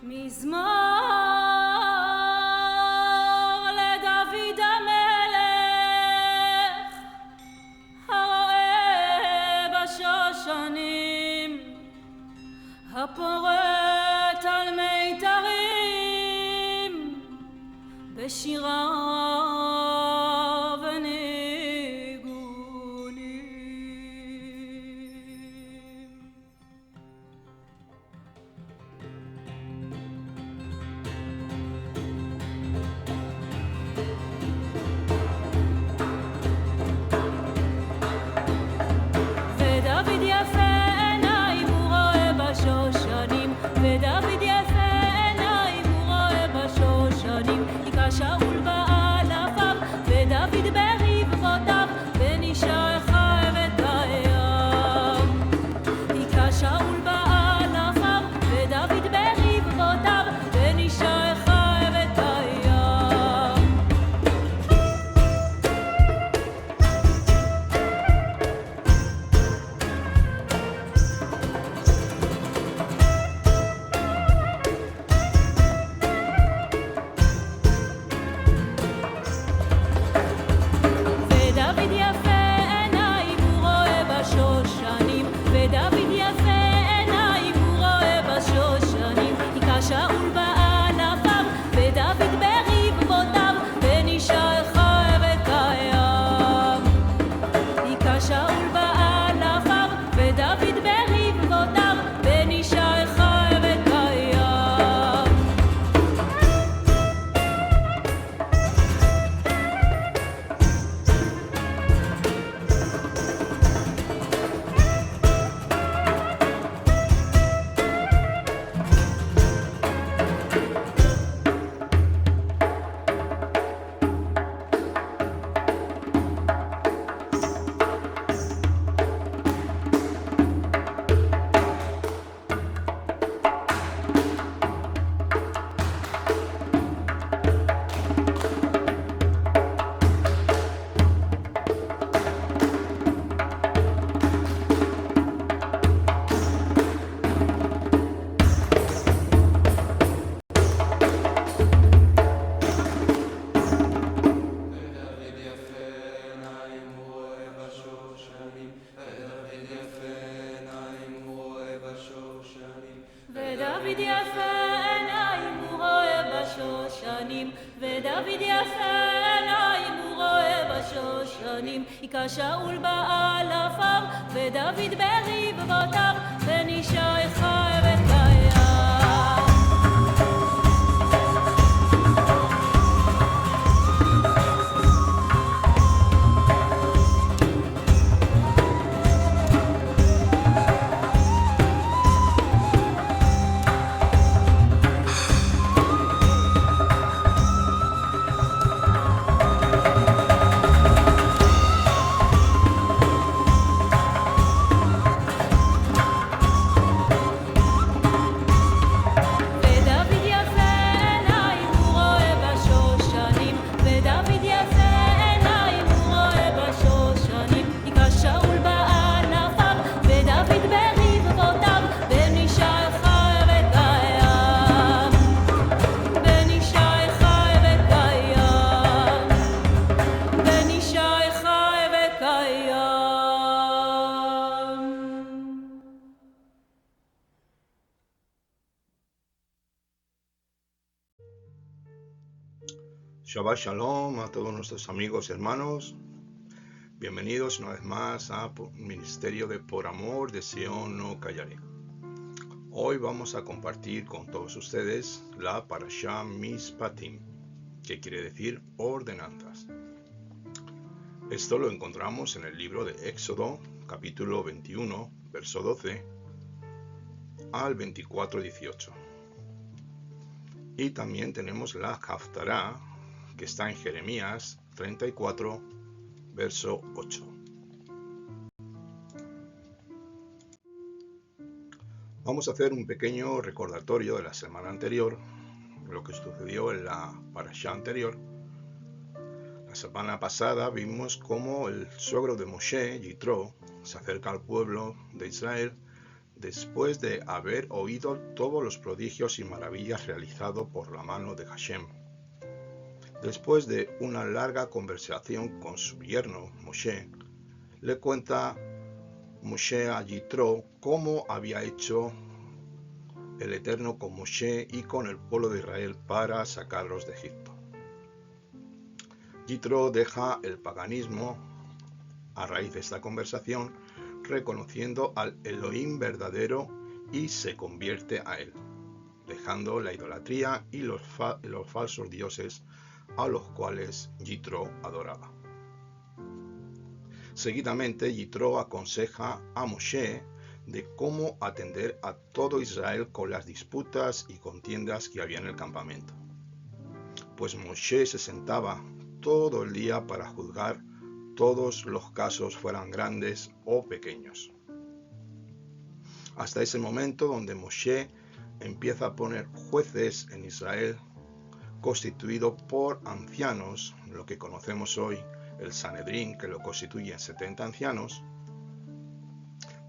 מזמור לדוד המלך הרואה בשושנים הפורט על מיתרים בשירה וניגונים. ודוד יפה עיניים הוא רואה בשושנים, ודוד יפה עיניים הוא רואה בשושנים. היכה שאול באלפיו ודוד ברבבותיו, בין אישה חרבת הים. היכה שאול באלפיו ודוד ברבבותיו, בין אישה חרבת הים. ודוד יפה עיניים הוא רואה בשושנים, ודוד יפה עיניים הוא רואה בשושנים. היכה שאול באלפיו ודוד ברבבותיו, בין אישה חרבת הים. היכה שאול באלפיו ודוד ברבבותיו, בין אישה חרבת הים. ודוד יפה עיניים הוא רואה בשושנים, ודוד יפה עיניים הוא רואה בשושנים. היכה שאול באלפיו ודוד ברבבותיו, בין אישה חרבת הים. ודוד יפה עיניים הוא רואה בשושנים, ודוד יפה עיניים הוא רואה בשושנים. היכה שאול באלפיו ודוד ברבבותיו, בין אישה חרבת הים. בין אישה חרבת הים. בין אישה חרבת הים. Shabbat Shalom a todos nuestros amigos y hermanos. Bienvenidos una vez más a Ministerio de Por Amor de Sion No Callaré. Hoy vamos a compartir con todos ustedes la Parashá Mishpatim, que quiere decir ordenanzas. Esto lo encontramos en el libro de Éxodo, capítulo 21, verso 12 al 24:18. Y también tenemos la Haftará, que está en Jeremías 34, verso 8. Vamos a hacer un pequeño recordatorio de la semana anterior, lo que sucedió en la parashá anterior. La semana pasada vimos cómo el suegro de Moshe, Yitro, se acerca al pueblo de Israel después de haber oído todos los prodigios y maravillas realizados por la mano de Hashem. Después de una larga conversación con su yerno, Moshe, le cuenta Moshe a Yitro cómo había hecho el Eterno con Moshe y con el pueblo de Israel para sacarlos de Egipto. Yitro deja el paganismo a raíz de esta conversación, reconociendo al Elohim verdadero y se convierte a él, dejando la idolatría y los falsos dioses a los cuales Yitro adoraba. Seguidamente, Yitro aconseja a Moshe de cómo atender a todo Israel con las disputas y contiendas que había en el campamento. Pues Moshe se sentaba todo el día para juzgar todos los casos, fueran grandes o pequeños. Hasta ese momento donde Moshe empieza a poner jueces en Israel, constituido por ancianos, lo que conocemos hoy el Sanedrín, que lo constituyen 70 ancianos,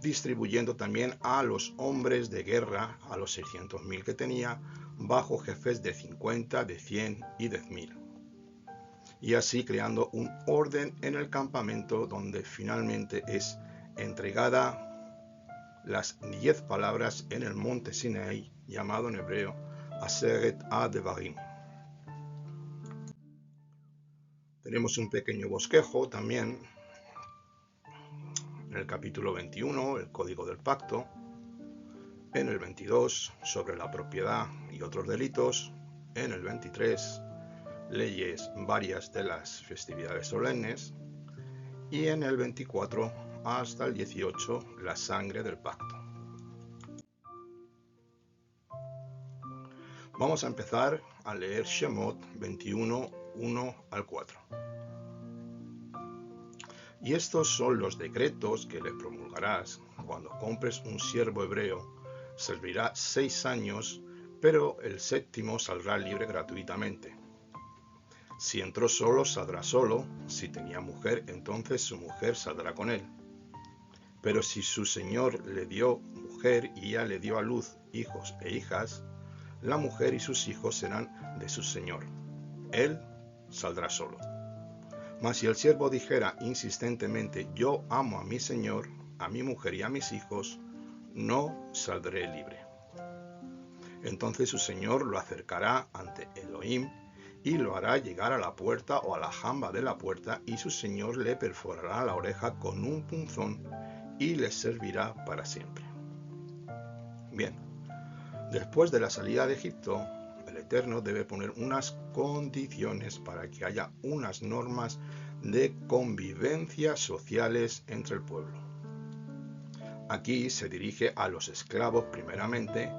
distribuyendo también a los hombres de guerra, a los 600.000 que tenía, bajo jefes de 50, de 100 y de 1000. Y así creando un orden en el campamento donde finalmente es entregada las 10 palabras en el monte Sinaí, llamado en hebreo Aseret HaDevarim. Tenemos un pequeño bosquejo también en el capítulo 21, el Código del Pacto, en el 22, sobre la propiedad y otros delitos, en el 23, leyes varias de las festividades solemnes, y en el 24 hasta el 18, la sangre del pacto. Vamos a empezar a leer Shemot 21, 1 al 4. Y estos son los decretos que le promulgarás cuando compres un siervo hebreo. Servirá 6 años, pero el 7º saldrá libre gratuitamente. Si entró solo, saldrá solo. Si tenía mujer, entonces su mujer saldrá con él. Pero si su señor le dio mujer y ella le dio a luz hijos e hijas, la mujer y sus hijos serán de su señor. Él saldrá solo. Mas si el siervo dijera insistentemente: yo amo a mi señor, a mi mujer y a mis hijos, no saldré libre. Entonces su señor lo acercará ante Elohim y lo hará llegar a la puerta o a la jamba de la puerta, y su señor le perforará la oreja con un punzón y le servirá para siempre. Bien, después de la salida de Egipto, el Eterno debe poner unas condiciones para que haya unas normas de convivencia sociales entre el pueblo. Aquí se dirige a los esclavos primeramente,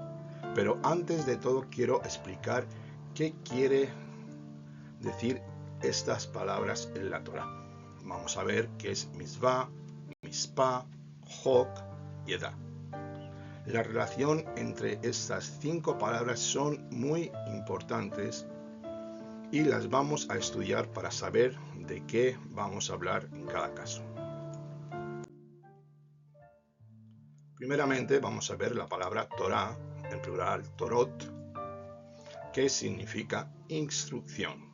pero antes de todo quiero explicar qué quiere decir estas palabras en la Torá. Vamos a ver qué es mitzvah, mispah, hok y edá. La relación entre estas 5 palabras son muy importantes y las vamos a estudiar para saber de qué vamos a hablar en cada caso. Primeramente vamos a ver la palabra Torá, en plural Torot, que significa instrucción,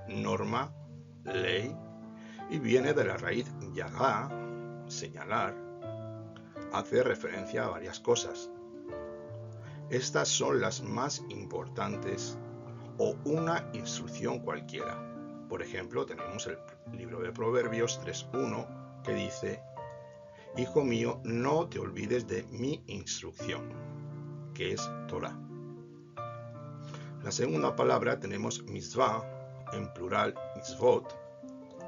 norma, ley, y viene de la raíz yagá, señalar. Hace referencia a varias cosas. Estas son las más importantes, o una instrucción cualquiera. Por ejemplo, tenemos el libro de Proverbios 3.1 que dice: hijo mío, no te olvides de mi instrucción, que es Torah. La segunda palabra tenemos mitzvah, en plural mitzvot,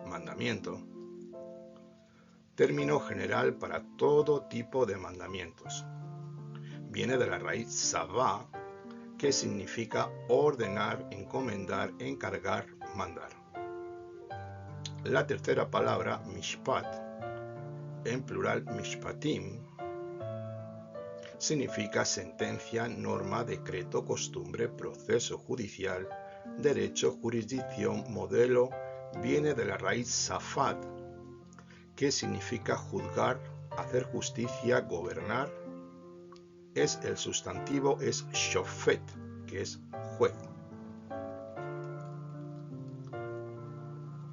mandamiento. Término general para todo tipo de mandamientos. Viene de la raíz savá, que significa ordenar, encomendar, encargar, mandar. La tercera palabra, mishpat, en plural mishpatim, significa sentencia, norma, decreto, costumbre, proceso judicial, derecho, jurisdicción, modelo. Viene de la raíz safat, que significa juzgar, hacer justicia, gobernar, es el sustantivo es shofet, que es juez.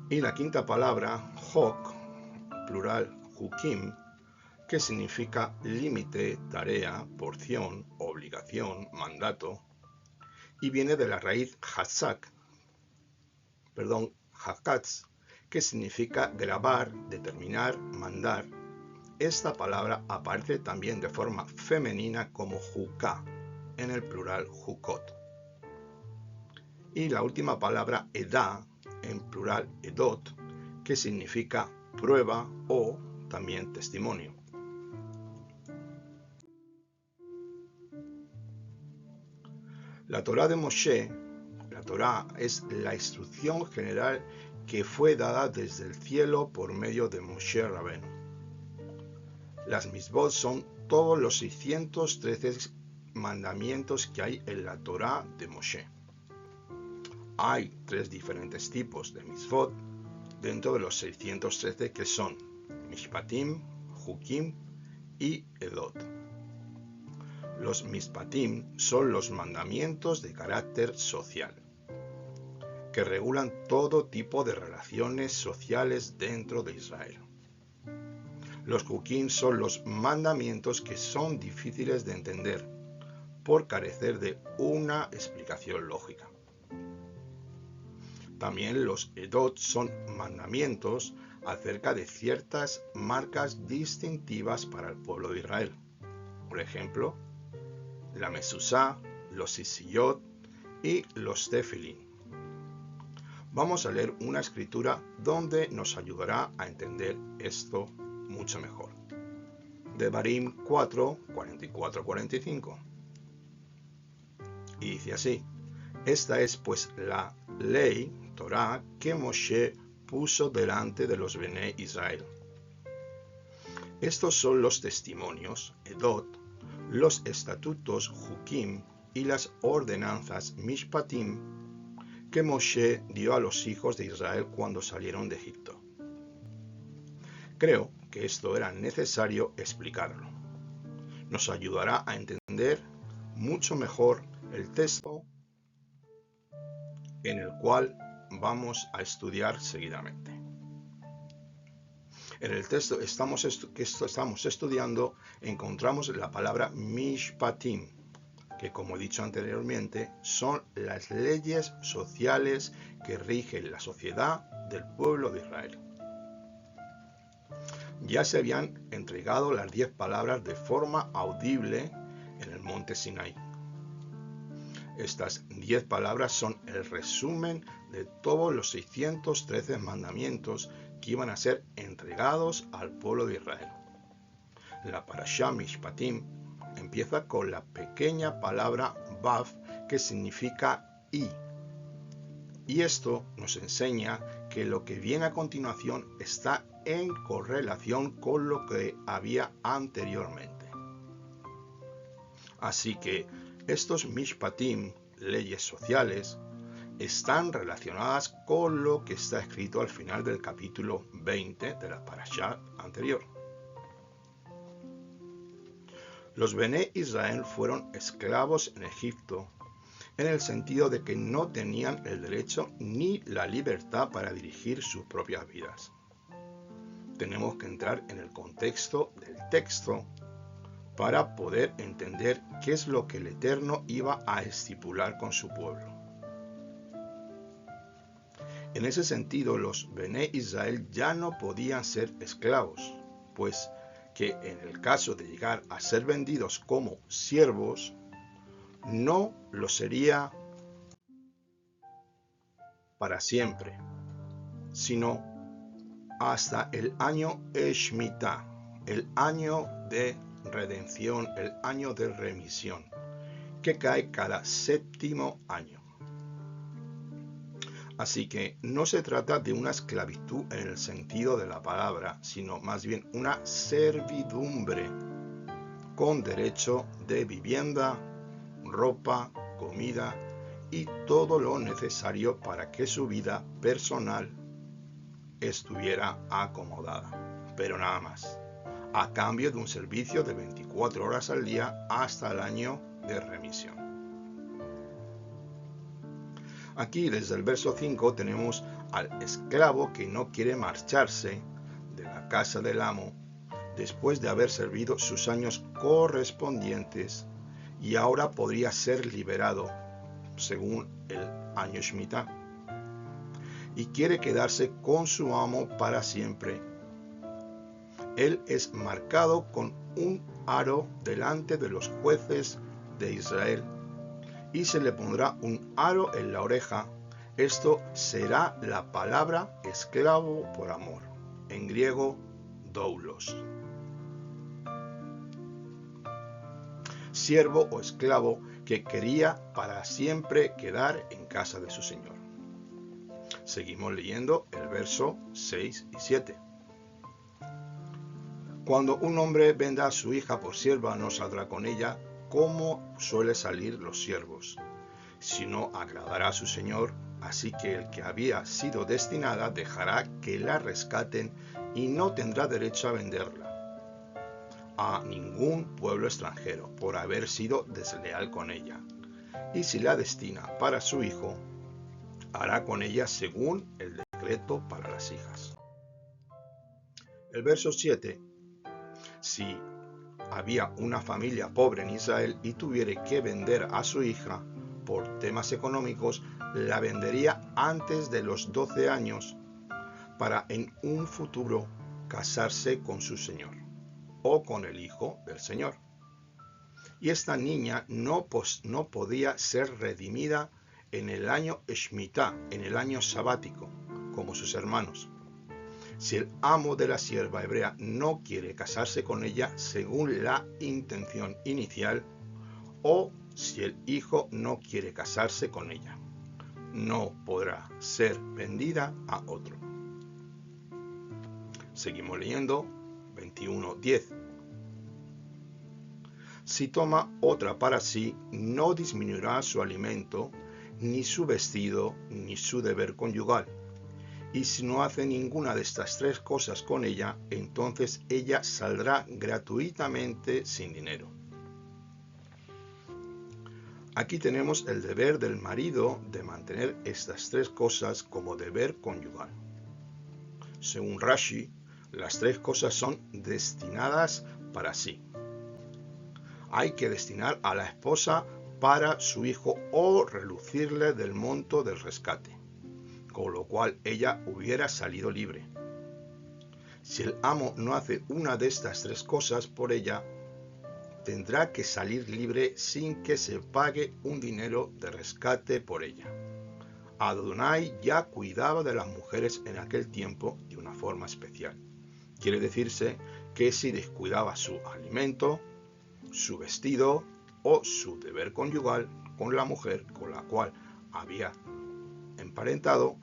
Y la quinta palabra, hok, plural hukim, que significa límite, tarea, porción, obligación, mandato, y viene de la raíz hakatz, que significa grabar, determinar, mandar. Esta palabra aparece también de forma femenina como juká, en el plural jukot. Y la última palabra edá, en plural edot, que significa prueba o también testimonio. La Torá de Moshe, la Torá es la instrucción general que fue dada desde el cielo por medio de Moshe Rabenu. Las mitzvot son todos los 613 mandamientos que hay en la Torá de Moshe. Hay 3 diferentes tipos de mitzvot dentro de los 613 que son mishpatim, hukim y edot. Los mishpatim son los mandamientos de carácter social, que regulan todo tipo de relaciones sociales dentro de Israel. Los hukim son los mandamientos que son difíciles de entender por carecer de una explicación lógica. También los edot son mandamientos acerca de ciertas marcas distintivas para el pueblo de Israel. Por ejemplo, la mezuzá, los sisiyot y los tefilín. Vamos a leer una escritura donde nos ayudará a entender esto mucho mejor. Devarim 4, 44-45. Y dice así: esta es pues la ley, Torá, que Moshe puso delante de los Bené Israel. Estos son los testimonios, edot, los estatutos, hukim, y las ordenanzas, mishpatim, que Moshe dio a los hijos de Israel cuando salieron de Egipto. Creo que esto era necesario explicarlo. Nos ayudará a entender mucho mejor el texto en el cual vamos a estudiar seguidamente. En el texto que estamos estudiando encontramos la palabra mishpatim, que, como he dicho anteriormente, son las leyes sociales que rigen la sociedad del pueblo de Israel. Ya se habían entregado las 10 palabras de forma audible en el monte Sinaí. Estas 10 palabras son el resumen de todos los 613 mandamientos que iban a ser entregados al pueblo de Israel. La parashá Mishpatim empieza con la pequeña palabra Vav, que significa y. Y esto nos enseña que lo que viene a continuación está en correlación con lo que había anteriormente. Así que estos Mishpatim, leyes sociales, están relacionadas con lo que está escrito al final del capítulo 20 de la parashá anterior. Los Bené Israel fueron esclavos en Egipto, en el sentido de que no tenían el derecho ni la libertad para dirigir sus propias vidas. Tenemos que entrar en el contexto del texto para poder entender qué es lo que el Eterno iba a estipular con su pueblo. En ese sentido, los Bené Israel ya no podían ser esclavos, pues que en el caso de llegar a ser vendidos como siervos, no lo sería para siempre, sino hasta el año Shemitah, el año de redención, el año de remisión, que cae cada 7º año. Así que no se trata de una esclavitud en el sentido de la palabra, sino más bien una servidumbre con derecho de vivienda, ropa, comida y todo lo necesario para que su vida personal estuviera acomodada, pero nada más. a cambio de un servicio de 24 horas al día hasta el año de remisión. Aquí desde el verso 5 tenemos al esclavo que no quiere marcharse de la casa del amo después de haber servido sus años correspondientes y ahora podría ser liberado según el año Shemitah y quiere quedarse con su amo para siempre. Él es marcado con un aro delante de los jueces de Israel y se le pondrá un aro en la oreja. Esto será la palabra esclavo por amor, en griego doulos. Siervo o esclavo que quería para siempre quedar en casa de su señor. Seguimos leyendo el verso 6 y 7. Cuando un hombre venda a su hija por sierva, no saldrá con ella como suele salir los siervos, sino agradará a su señor, así que el que había sido destinada dejará que la rescaten y no tendrá derecho a venderla a ningún pueblo extranjero por haber sido desleal con ella. Y si la destina para su hijo, hará con ella según el decreto para las hijas. El verso 7. Si había una familia pobre en Israel y tuviere que vender a su hija por temas económicos, la vendería antes de los 12 años para en un futuro casarse con su señor o con el hijo del señor. Y esta niña no podía ser redimida en el año Shemitah, en el año sabático, como sus hermanos. Si el amo de la sierva hebrea no quiere casarse con ella según la intención inicial, o si el hijo no quiere casarse con ella, no podrá ser vendida a otro. Seguimos leyendo 21:10. Si toma otra para sí, no disminuirá su alimento, ni su vestido, ni su deber conyugal. Y si no hace ninguna de estas tres cosas con ella, entonces ella saldrá gratuitamente sin dinero. Aquí tenemos el deber del marido de mantener estas tres cosas como deber conyugal. Según Rashi, las tres cosas son destinadas para sí. Hay que destinar a la esposa para su hijo o reducirle del monto del rescate, con lo cual ella hubiera salido libre. Si el amo no hace una de estas tres cosas por ella, tendrá que salir libre sin que se pague un dinero de rescate por ella. Adonai ya cuidaba de las mujeres en aquel tiempo de una forma especial. Quiere decirse que si descuidaba su alimento, su vestido o su deber conyugal con la mujer con la cual había emparentado,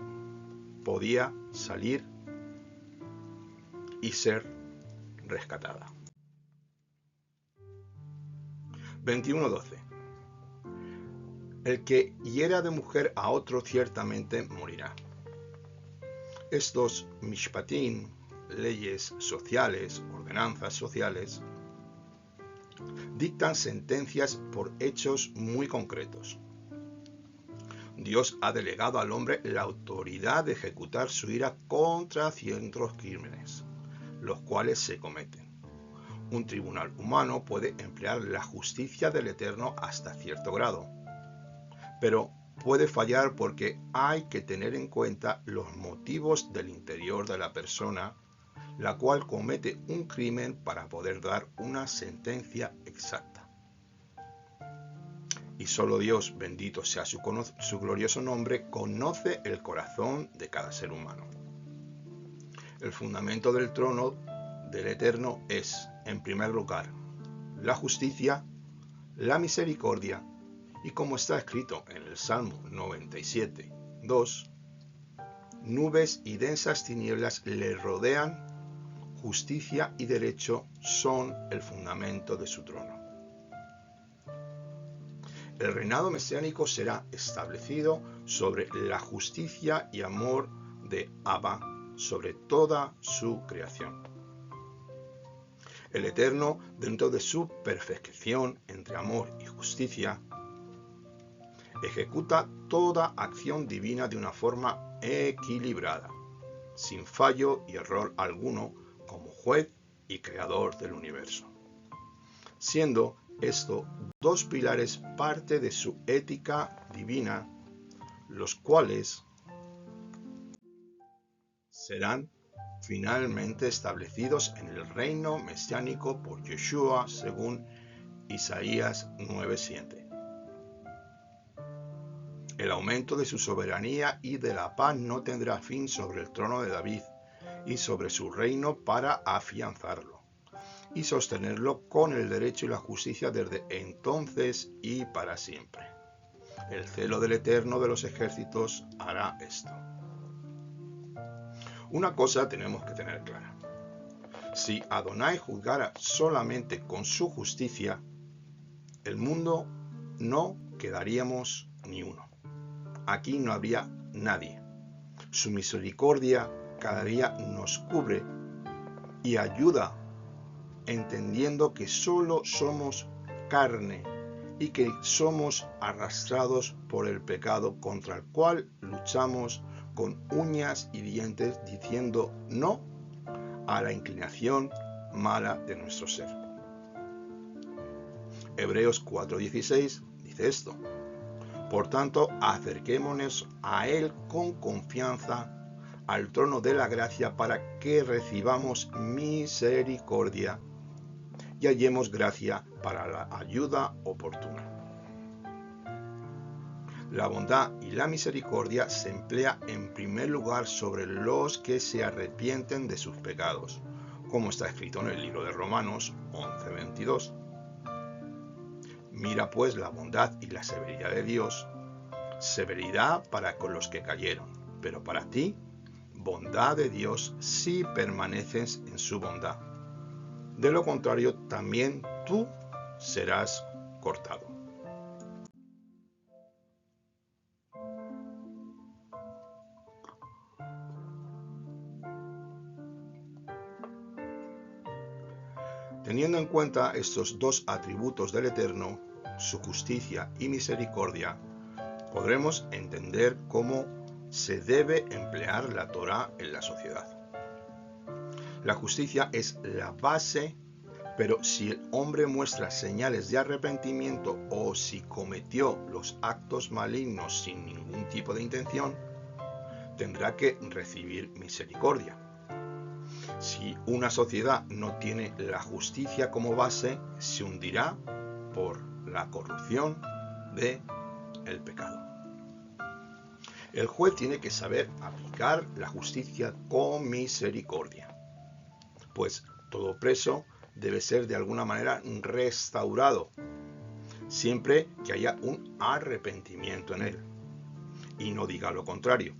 podía salir y ser rescatada. 21:12. El que hiera de mujer a otro ciertamente morirá. Estos mishpatim, leyes sociales, ordenanzas sociales, dictan sentencias por hechos muy concretos. Dios ha delegado al hombre la autoridad de ejecutar su ira contra ciertos crímenes, los cuales se cometen. Un tribunal humano puede emplear la justicia del Eterno hasta cierto grado, pero puede fallar porque hay que tener en cuenta los motivos del interior de la persona, la cual comete un crimen para poder dar una sentencia exacta. Y solo Dios, bendito sea su glorioso nombre, conoce el corazón de cada ser humano. El fundamento del trono del Eterno es, en primer lugar, la justicia, la misericordia, y como está escrito en el Salmo 97:2, nubes y densas tinieblas le rodean, justicia y derecho son el fundamento de su trono. El reinado mesiánico será establecido sobre la justicia y amor de Abba sobre toda su creación. El Eterno, dentro de su perfección entre amor y justicia, ejecuta toda acción divina de una forma equilibrada, sin fallo y error alguno, como juez y creador del universo, siendo esto dos pilares parte de su ética divina, los cuales serán finalmente establecidos en el reino mesiánico por Yeshua, según Isaías 9:7. El aumento de su soberanía y de la paz no tendrá fin sobre el trono de David y sobre su reino para afianzarlo y sostenerlo con el derecho y la justicia desde entonces y para siempre. El celo del Eterno de los ejércitos hará esto. Una cosa tenemos que tener clara. Si Adonai juzgara solamente con su justicia, el mundo no quedaríamos ni uno. Aquí no habría nadie. Su misericordia cada día nos cubre y ayuda, entendiendo que solo somos carne y que somos arrastrados por el pecado contra el cual luchamos con uñas y dientes, diciendo no a la inclinación mala de nuestro ser. Hebreos 4:16 dice esto: por tanto, acerquémonos a Él con confianza, al trono de la gracia, para que recibamos misericordia y hallemos gracia para la ayuda oportuna. La bondad y la misericordia se emplea en primer lugar sobre los que se arrepienten de sus pecados, como está escrito en el libro de Romanos 11:22. Mira pues la bondad y la severidad de Dios, severidad para con los que cayeron, pero para ti, bondad de Dios si permaneces en su bondad. De lo contrario, también tú serás cortado. Teniendo en cuenta estos dos atributos del Eterno, su justicia y misericordia, podremos entender cómo se debe emplear la Torá en la sociedad. La justicia es la base, pero si el hombre muestra señales de arrepentimiento o si cometió los actos malignos sin ningún tipo de intención, tendrá que recibir misericordia. Si una sociedad no tiene la justicia como base, se hundirá por la corrupción del pecado. El juez tiene que saber aplicar la justicia con misericordia, pues todo preso debe ser de alguna manera restaurado, siempre que haya un arrepentimiento en él, y no diga lo contrario.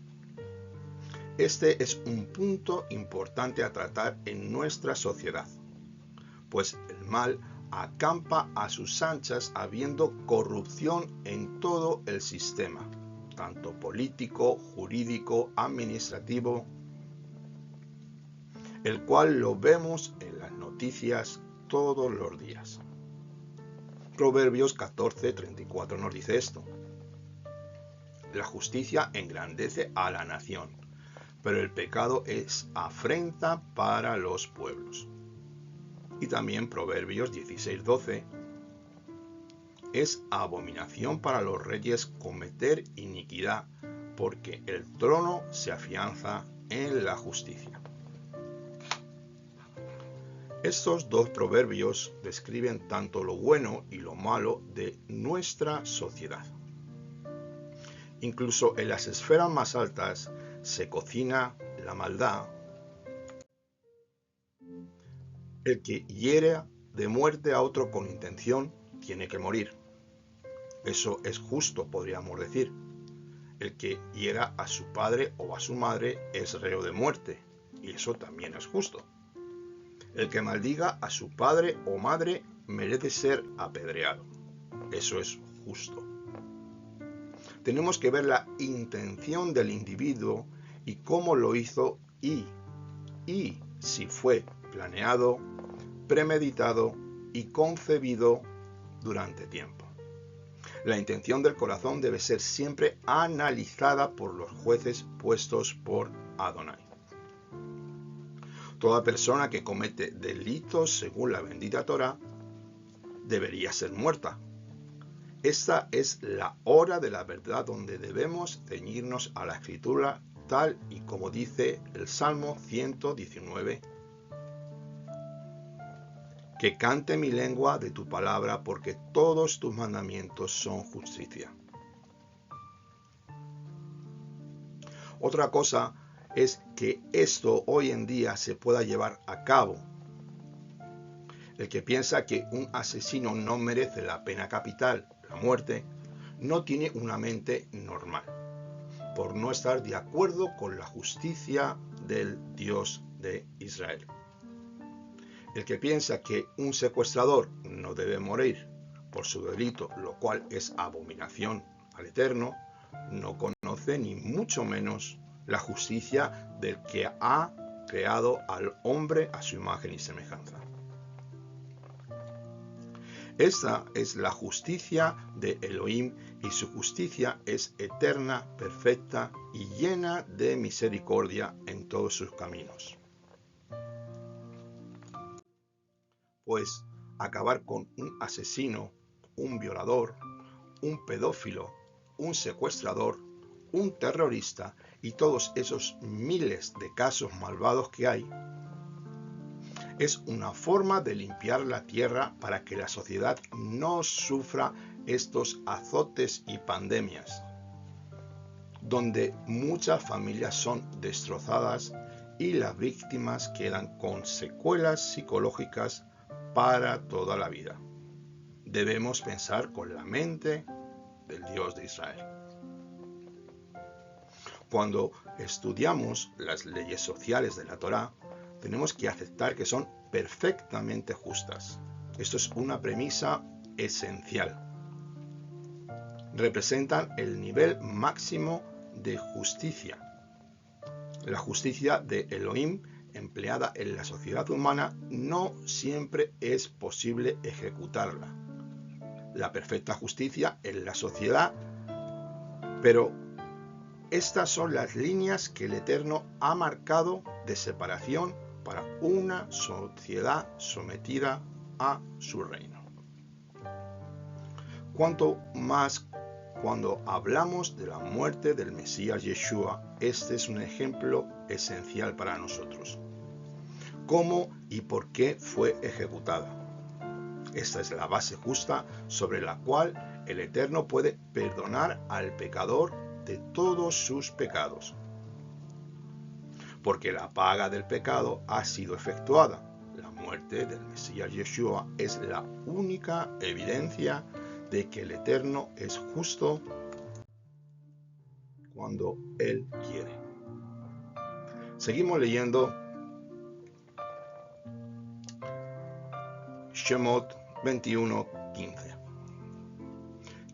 Este es un punto importante a tratar en nuestra sociedad, pues el mal acampa a sus anchas habiendo corrupción en todo el sistema, tanto político, jurídico, administrativo, el cual lo vemos en las noticias todos los días. Proverbios 14:34 nos dice esto: la justicia engrandece a la nación, pero el pecado es afrenta para los pueblos. Y también Proverbios 16:12: es abominación para los reyes cometer iniquidad, porque el trono se afianza en la justicia. Estos dos proverbios describen tanto lo bueno y lo malo de nuestra sociedad. Incluso en las esferas más altas se cocina la maldad. El que hiere de muerte a otro con intención tiene que morir. Eso es justo, podríamos decir. El que hiera a su padre o a su madre es reo de muerte, y eso también es justo. El que maldiga a su padre o madre merece ser apedreado. Eso es justo. Tenemos que ver la intención del individuo y cómo lo hizo y si fue planeado, premeditado y concebido durante tiempo. La intención del corazón debe ser siempre analizada por los jueces puestos por Adonai. Toda persona que comete delitos según la bendita Torá debería ser muerta. Esta es la hora de la verdad donde debemos ceñirnos a la Escritura tal y como dice el Salmo 119. Que cante mi lengua de tu palabra, porque todos tus mandamientos son justicia. Otra cosa es que esto hoy en día se pueda llevar a cabo. El que piensa que un asesino no merece la pena capital, la muerte, no tiene una mente normal, por no estar de acuerdo con la justicia del Dios de Israel. El que piensa que un secuestrador no debe morir por su delito, lo cual es abominación al Eterno, no conoce ni mucho menos la justicia del que ha creado al hombre a su imagen y semejanza. Esta es la justicia de Elohim y su justicia es eterna, perfecta y llena de misericordia en todos sus caminos. Pues acabar con un asesino, un violador, un pedófilo, un secuestrador, un terrorista y todos esos miles de casos malvados que hay, es una forma de limpiar la tierra para que la sociedad no sufra estos azotes y pandemias, donde muchas familias son destrozadas y las víctimas quedan con secuelas psicológicas para toda la vida. Debemos pensar con la mente del Dios de Israel. Cuando estudiamos las leyes sociales de la Torá, tenemos que aceptar que son perfectamente justas. Esto es una premisa esencial. Representan el nivel máximo de justicia. La justicia de Elohim empleada en la sociedad humana no siempre es posible ejecutarla. La perfecta justicia en la sociedad, pero estas son las líneas que el Eterno ha marcado de separación para una sociedad sometida a su reino. Cuanto más cuando hablamos de la muerte del Mesías Yeshua, este es un ejemplo esencial para nosotros. ¿Cómo y por qué fue ejecutada? Esta es la base justa sobre la cual el Eterno puede perdonar al pecador de todos sus pecados. Porque la paga del pecado ha sido efectuada. La muerte del Mesías Yeshua es la única evidencia de que el Eterno es justo cuando Él quiere. Seguimos leyendo Shemot 21:15.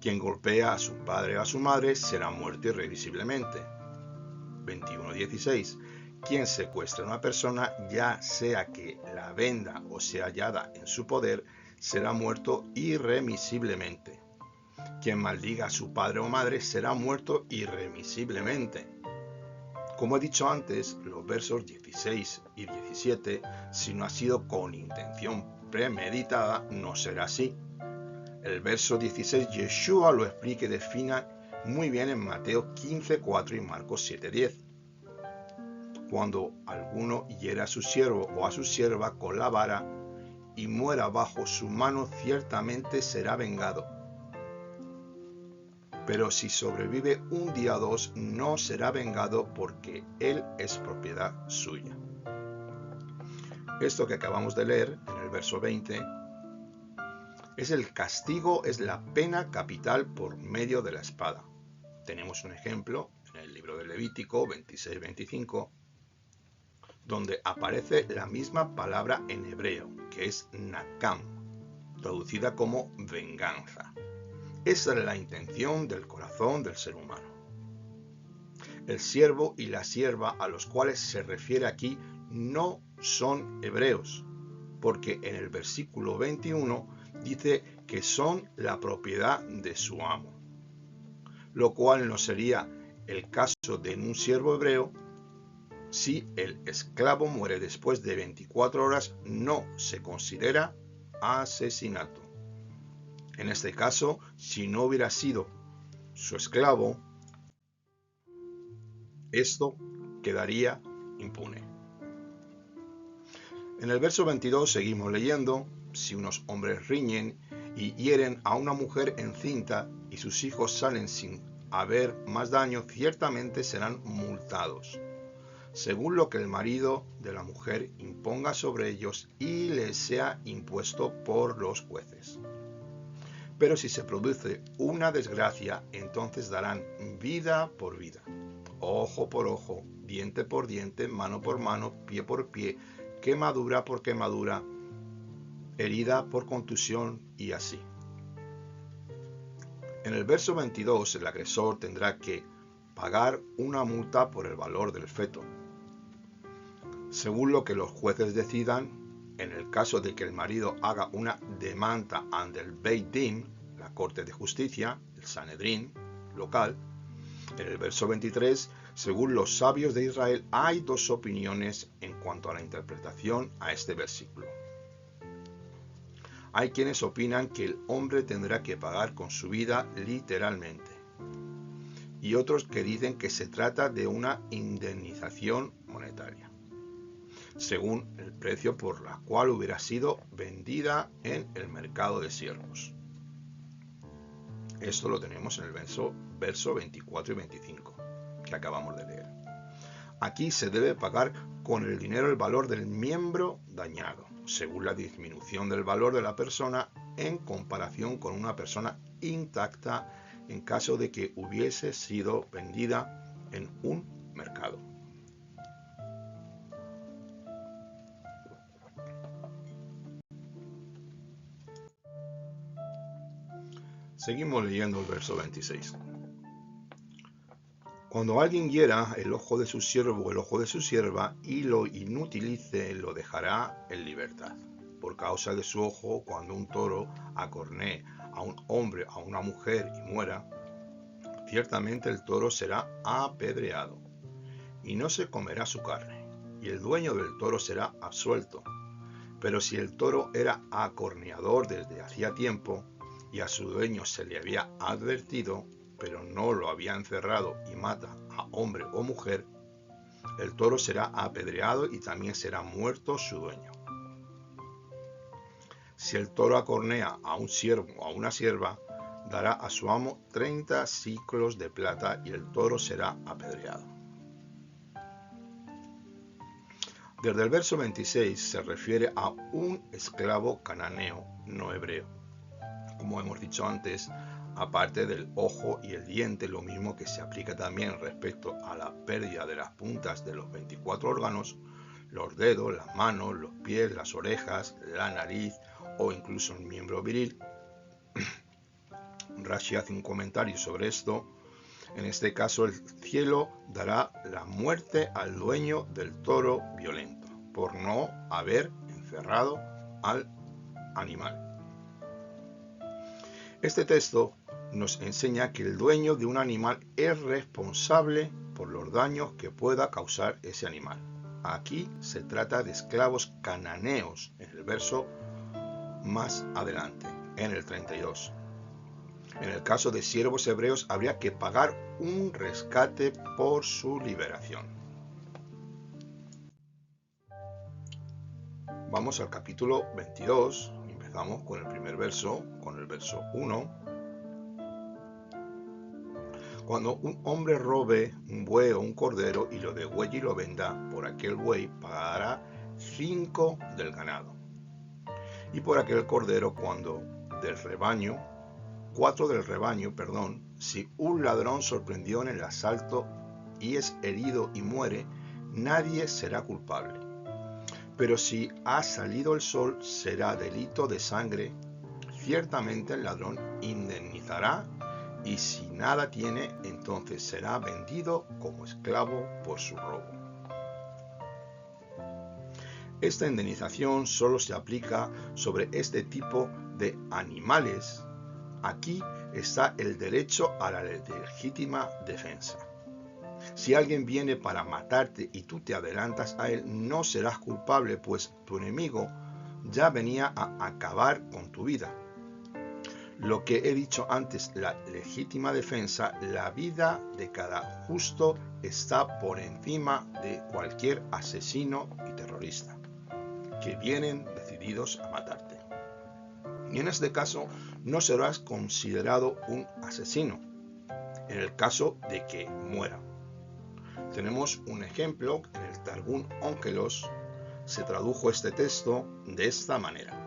Quien golpea a su padre o a su madre será muerto irrevisiblemente. 21:16. Quien secuestra a una persona, ya sea que la venda o sea hallada en su poder, será muerto irremisiblemente. Quien maldiga a su padre o madre será muerto irremisiblemente. Como he dicho antes, los versos 16 y 17, si no ha sido con intención premeditada, no será así. El verso 16, Yeshua lo explica y define muy bien en Mateo 15:4 y Marcos 7:10. Cuando alguno hiera a su siervo o a su sierva con la vara y muera bajo su mano, ciertamente será vengado. Pero si sobrevive un día o dos, no será vengado porque él es propiedad suya. Esto que acabamos de leer en el verso 20 es el castigo, es la pena capital por medio de la espada. Tenemos un ejemplo en el libro de Levítico 26-25, donde aparece la misma palabra en hebreo, que es nakam, traducida como venganza. Esa es la intención del corazón del ser humano. El siervo y la sierva a los cuales se refiere aquí no son hebreos, porque en el versículo 21 dice que son la propiedad de su amo, lo cual no sería el caso de un siervo hebreo. Si el esclavo muere después de 24 horas, no se considera asesinato. En este caso, si no hubiera sido su esclavo, esto quedaría impune. En el verso 22 seguimos leyendo: si unos hombres riñen y hieren a una mujer encinta y sus hijos salen sin haber más daño, ciertamente serán multados, según lo que el marido de la mujer imponga sobre ellos y les sea impuesto por los jueces. Pero si se produce una desgracia, entonces darán vida por vida, ojo por ojo, diente por diente, mano por mano, pie por pie, quemadura por quemadura, herida por contusión, y así. En el verso 22, el agresor tendrá que pagar una multa por el valor del feto, según lo que los jueces decidan. En el caso de que el marido haga una demanda ante el Beit Din, la corte de justicia, el Sanedrín local. En el verso 23, según los sabios de Israel, hay dos opiniones en cuanto a la interpretación a este versículo. Hay quienes opinan que el hombre tendrá que pagar con su vida literalmente, y otros que dicen que se trata de una indemnización monetaria, según el precio por la cual hubiera sido vendida en el mercado de siervos. Esto lo tenemos en el verso 24 y 25 que acabamos de leer. Aquí se debe pagar con el dinero el valor del miembro dañado, según la disminución del valor de la persona en comparación con una persona intacta, en caso de que hubiese sido vendida en un mercado. Seguimos leyendo el verso 26. Cuando alguien hiera el ojo de su siervo o el ojo de su sierva y lo inutilice, lo dejará en libertad. Por causa de su ojo, cuando un toro acornee a un hombre o a una mujer y muera, ciertamente el toro será apedreado y no se comerá su carne, y el dueño del toro será absuelto. Pero si el toro era acorneador desde hacía tiempo y a su dueño se le había advertido, pero no lo había encerrado y mata a hombre o mujer, el toro será apedreado y también será muerto su dueño. Si el toro acornea a un siervo o a una sierva, dará a su amo 30 siclos de plata y el toro será apedreado. Desde el verso 26 se refiere a un esclavo cananeo, no hebreo. Como hemos dicho antes, aparte del ojo y el diente, lo mismo que se aplica también respecto a la pérdida de las puntas de los 24 órganos, los dedos, las manos, los pies, las orejas, la nariz o incluso el miembro viril. Rashi hace un comentario sobre esto. En este caso, el cielo dará la muerte al dueño del toro violento por no haber encerrado al animal. Este texto nos enseña que el dueño de un animal es responsable por los daños que pueda causar ese animal. Aquí se trata de esclavos cananeos, en el verso más adelante, en el 32. En el caso de siervos hebreos habría que pagar un rescate por su liberación. Vamos al capítulo 22, empezamos con el primer verso, con el verso 1. Cuando un hombre robe un buey o un cordero y lo degüelle y lo venda, por aquel buey pagará 5 del ganado. Y por aquel cordero, cuando del rebaño, 4 del rebaño, si un ladrón sorprendió en el asalto y es herido y muere, nadie será culpable. Pero si ha salido el sol, será delito de sangre. Ciertamente el ladrón indemnizará, y si nada tiene, entonces será vendido como esclavo por su robo. Esta indemnización solo se aplica sobre este tipo de animales. Aquí está el derecho a la legítima defensa. Si alguien viene para matarte y tú te adelantas a él, no serás culpable, pues tu enemigo ya venía a acabar con tu vida. Lo que he dicho antes, la legítima defensa, la vida de cada justo está por encima de cualquier asesino y terrorista, que vienen decididos a matarte. Y en este caso no serás considerado un asesino, en el caso de que muera. Tenemos un ejemplo, en el Targum Onkelos se tradujo este texto de esta manera.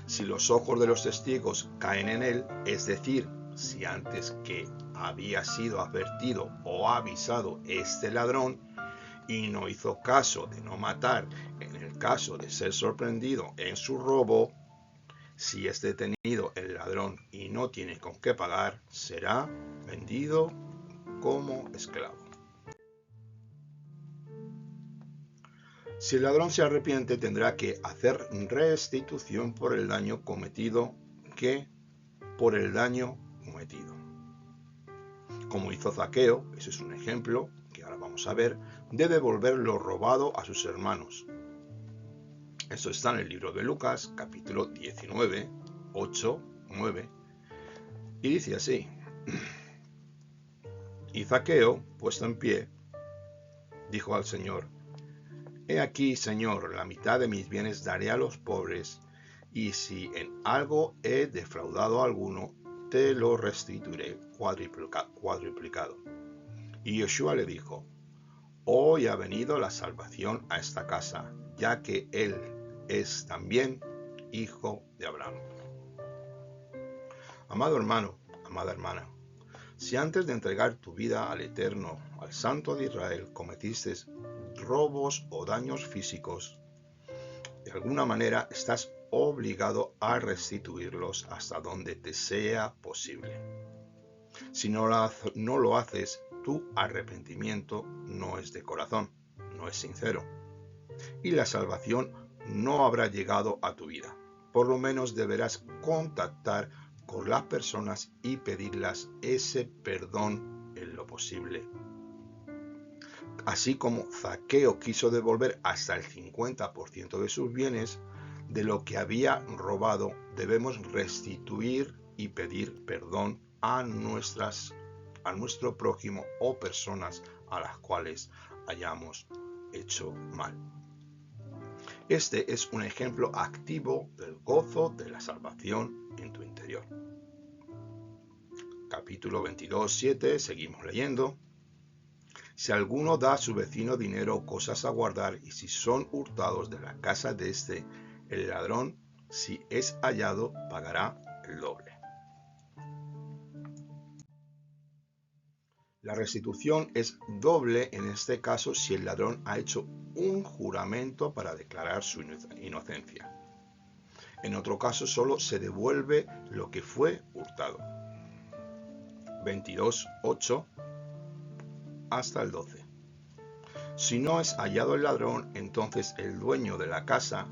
Si los ojos de los testigos caen en él, es decir, si antes que había sido advertido o avisado este ladrón y no hizo caso de no matar, en el caso de ser sorprendido en su robo, si es detenido el ladrón y no tiene con qué pagar, será vendido como esclavo. Si el ladrón se arrepiente, tendrá que hacer restitución por el daño cometido por el daño cometido. Como hizo Zaqueo, ese es un ejemplo que ahora vamos a ver, de devolver lo robado a sus hermanos. Esto está en el libro de Lucas, capítulo 19, 8, 9, y dice así: Y Zaqueo, puesto en pie, dijo al Señor: He aquí, Señor, la mitad de mis bienes daré a los pobres, y si en algo he defraudado a alguno, te lo restituiré cuadruplicado. Y Yeshua le dijo: Hoy ha venido la salvación a esta casa, ya que él es también hijo de Abraham. Amado hermano, amada hermana, si antes de entregar tu vida al Eterno, al Santo de Israel, cometiste robos o daños físicos, de alguna manera estás obligado a restituirlos hasta donde te sea posible. Si no lo haces, tu arrepentimiento no es de corazón, no es sincero, y la salvación no habrá llegado a tu vida. Por lo menos deberás contactar con las personas y pedirlas ese perdón en lo posible. Así como Zaqueo quiso devolver hasta el 50% de sus bienes, de lo que había robado, debemos restituir y pedir perdón a nuestro prójimo o personas a las cuales hayamos hecho mal. Este es un ejemplo activo del gozo de la salvación en tu interior. Capítulo 22, 7, seguimos leyendo. Si alguno da a su vecino dinero o cosas a guardar, y si son hurtados de la casa de el ladrón, si es hallado, pagará el doble. La restitución es doble en este caso si el ladrón ha hecho un juramento para declarar su inocencia. En otro caso solo se devuelve lo que fue hurtado. 22:8 hasta el 12. Si no es hallado el ladrón, entonces el dueño de la casa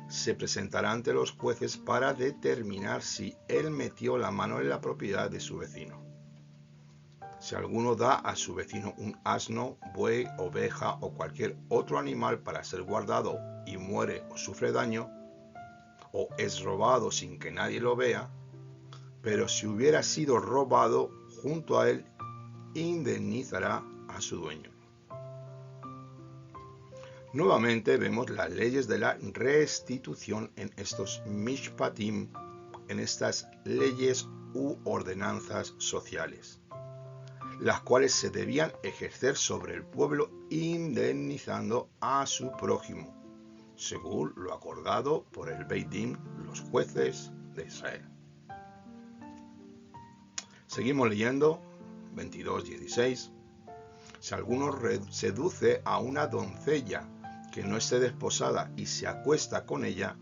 se presentará ante los jueces para determinar si él metió la mano en la propiedad de su vecino. Si alguno da a su vecino un asno, buey, oveja o cualquier otro animal para ser guardado y muere o sufre daño, o es robado sin que nadie lo vea, pero si hubiera sido robado junto a él, indemnizará a su dueño. Nuevamente vemos las leyes de la restitución en estos mishpatim, en estas leyes u ordenanzas sociales, las cuales se debían ejercer sobre el pueblo indemnizando a su prójimo, según lo acordado por el Beit Din, los jueces de Israel. Seguimos leyendo, 22:16. Si alguno seduce a una doncella que no esté desposada y se acuesta con ella,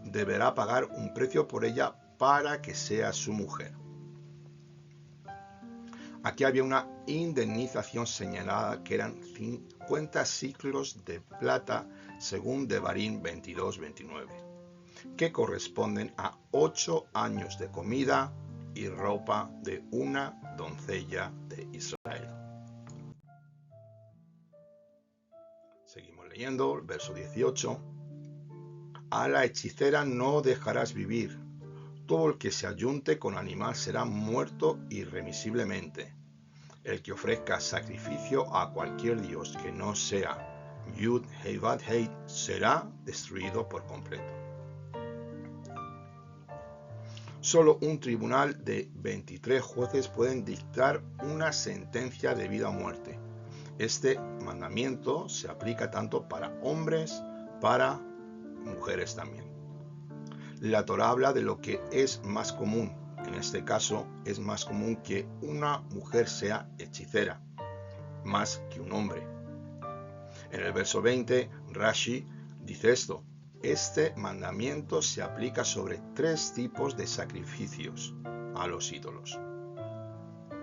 deberá pagar un precio por ella para que sea su mujer. Aquí había una indemnización señalada que eran 50 siclos de plata según Devarim 22-29, que corresponden a 8 años de comida y ropa de una doncella de Israel. Seguimos leyendo el verso 18. A la hechicera no dejarás vivir. Todo el que se ayunte con animal será muerto irremisiblemente. El que ofrezca sacrificio a cualquier dios que no sea Yud Hei Vav Hei será destruido por completo. Solo un tribunal de 23 jueces pueden dictar una sentencia de vida o muerte. Este mandamiento se aplica tanto para hombres, para mujeres también. La Torá habla de lo que es más común. En este caso, es más común que una mujer sea hechicera, más que un hombre. En el verso 20, Rashi dice esto: este mandamiento se aplica sobre 3 tipos de sacrificios a los ídolos,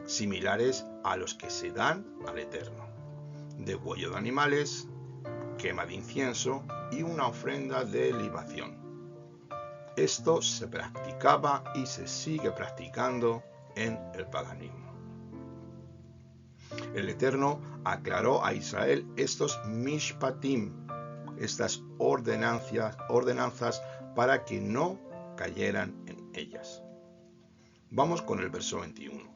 similares a los que se dan al Eterno: degüello de animales, quema de incienso y una ofrenda de libación. Esto se practicaba y se sigue practicando en el paganismo. El Eterno aclaró a Israel estos mishpatim, estas ordenanzas para que no cayeran en ellas. Vamos con el verso 21.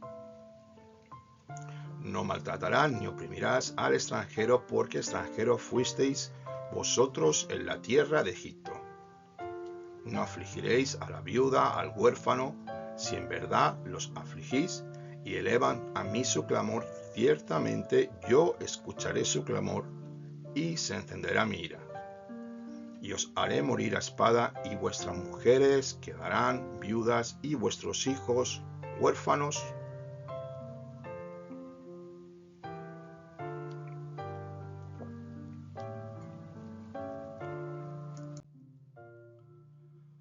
No maltratarás ni oprimirás al extranjero, porque extranjero fuisteis vosotros en la tierra de Egipto. No afligiréis a la viuda, al huérfano, si en verdad los afligís y elevan a mí su clamor, ciertamente yo escucharé su clamor y se encenderá mi ira. Y os haré morir a espada, y vuestras mujeres quedarán viudas, y vuestros hijos huérfanos.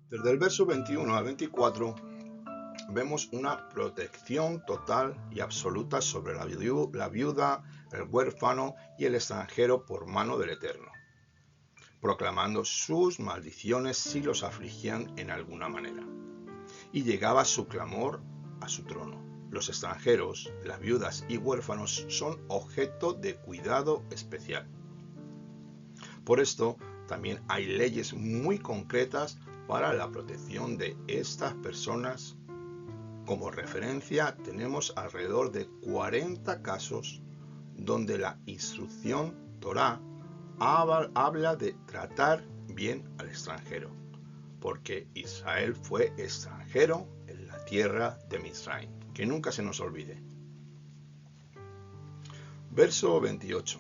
Desde el verso 21 al 24 vemos una protección total y absoluta sobre la viuda, el huérfano y el extranjero por mano del Eterno, proclamando sus maldiciones si los afligían en alguna manera. Y llegaba su clamor a su trono. Los extranjeros, las viudas y huérfanos son objeto de cuidado especial. Por esto, también hay leyes muy concretas para la protección de estas personas. Como referencia, tenemos alrededor de 40 casos donde la instrucción Torá habla de tratar bien al extranjero, porque Israel fue extranjero en la tierra de Misraim, que nunca se nos olvide. Verso 28.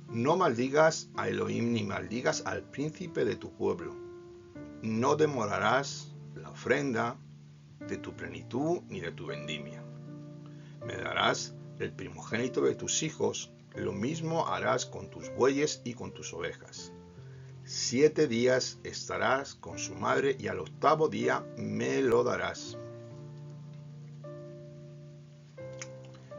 No maldigas a Elohim ni maldigas al príncipe de tu pueblo. No demorarás la ofrenda de tu plenitud ni de tu vendimia. Me darás el primogénito de tus hijos, lo mismo harás con tus bueyes y con tus ovejas. 7 días estarás con su madre y al 8º día me lo darás.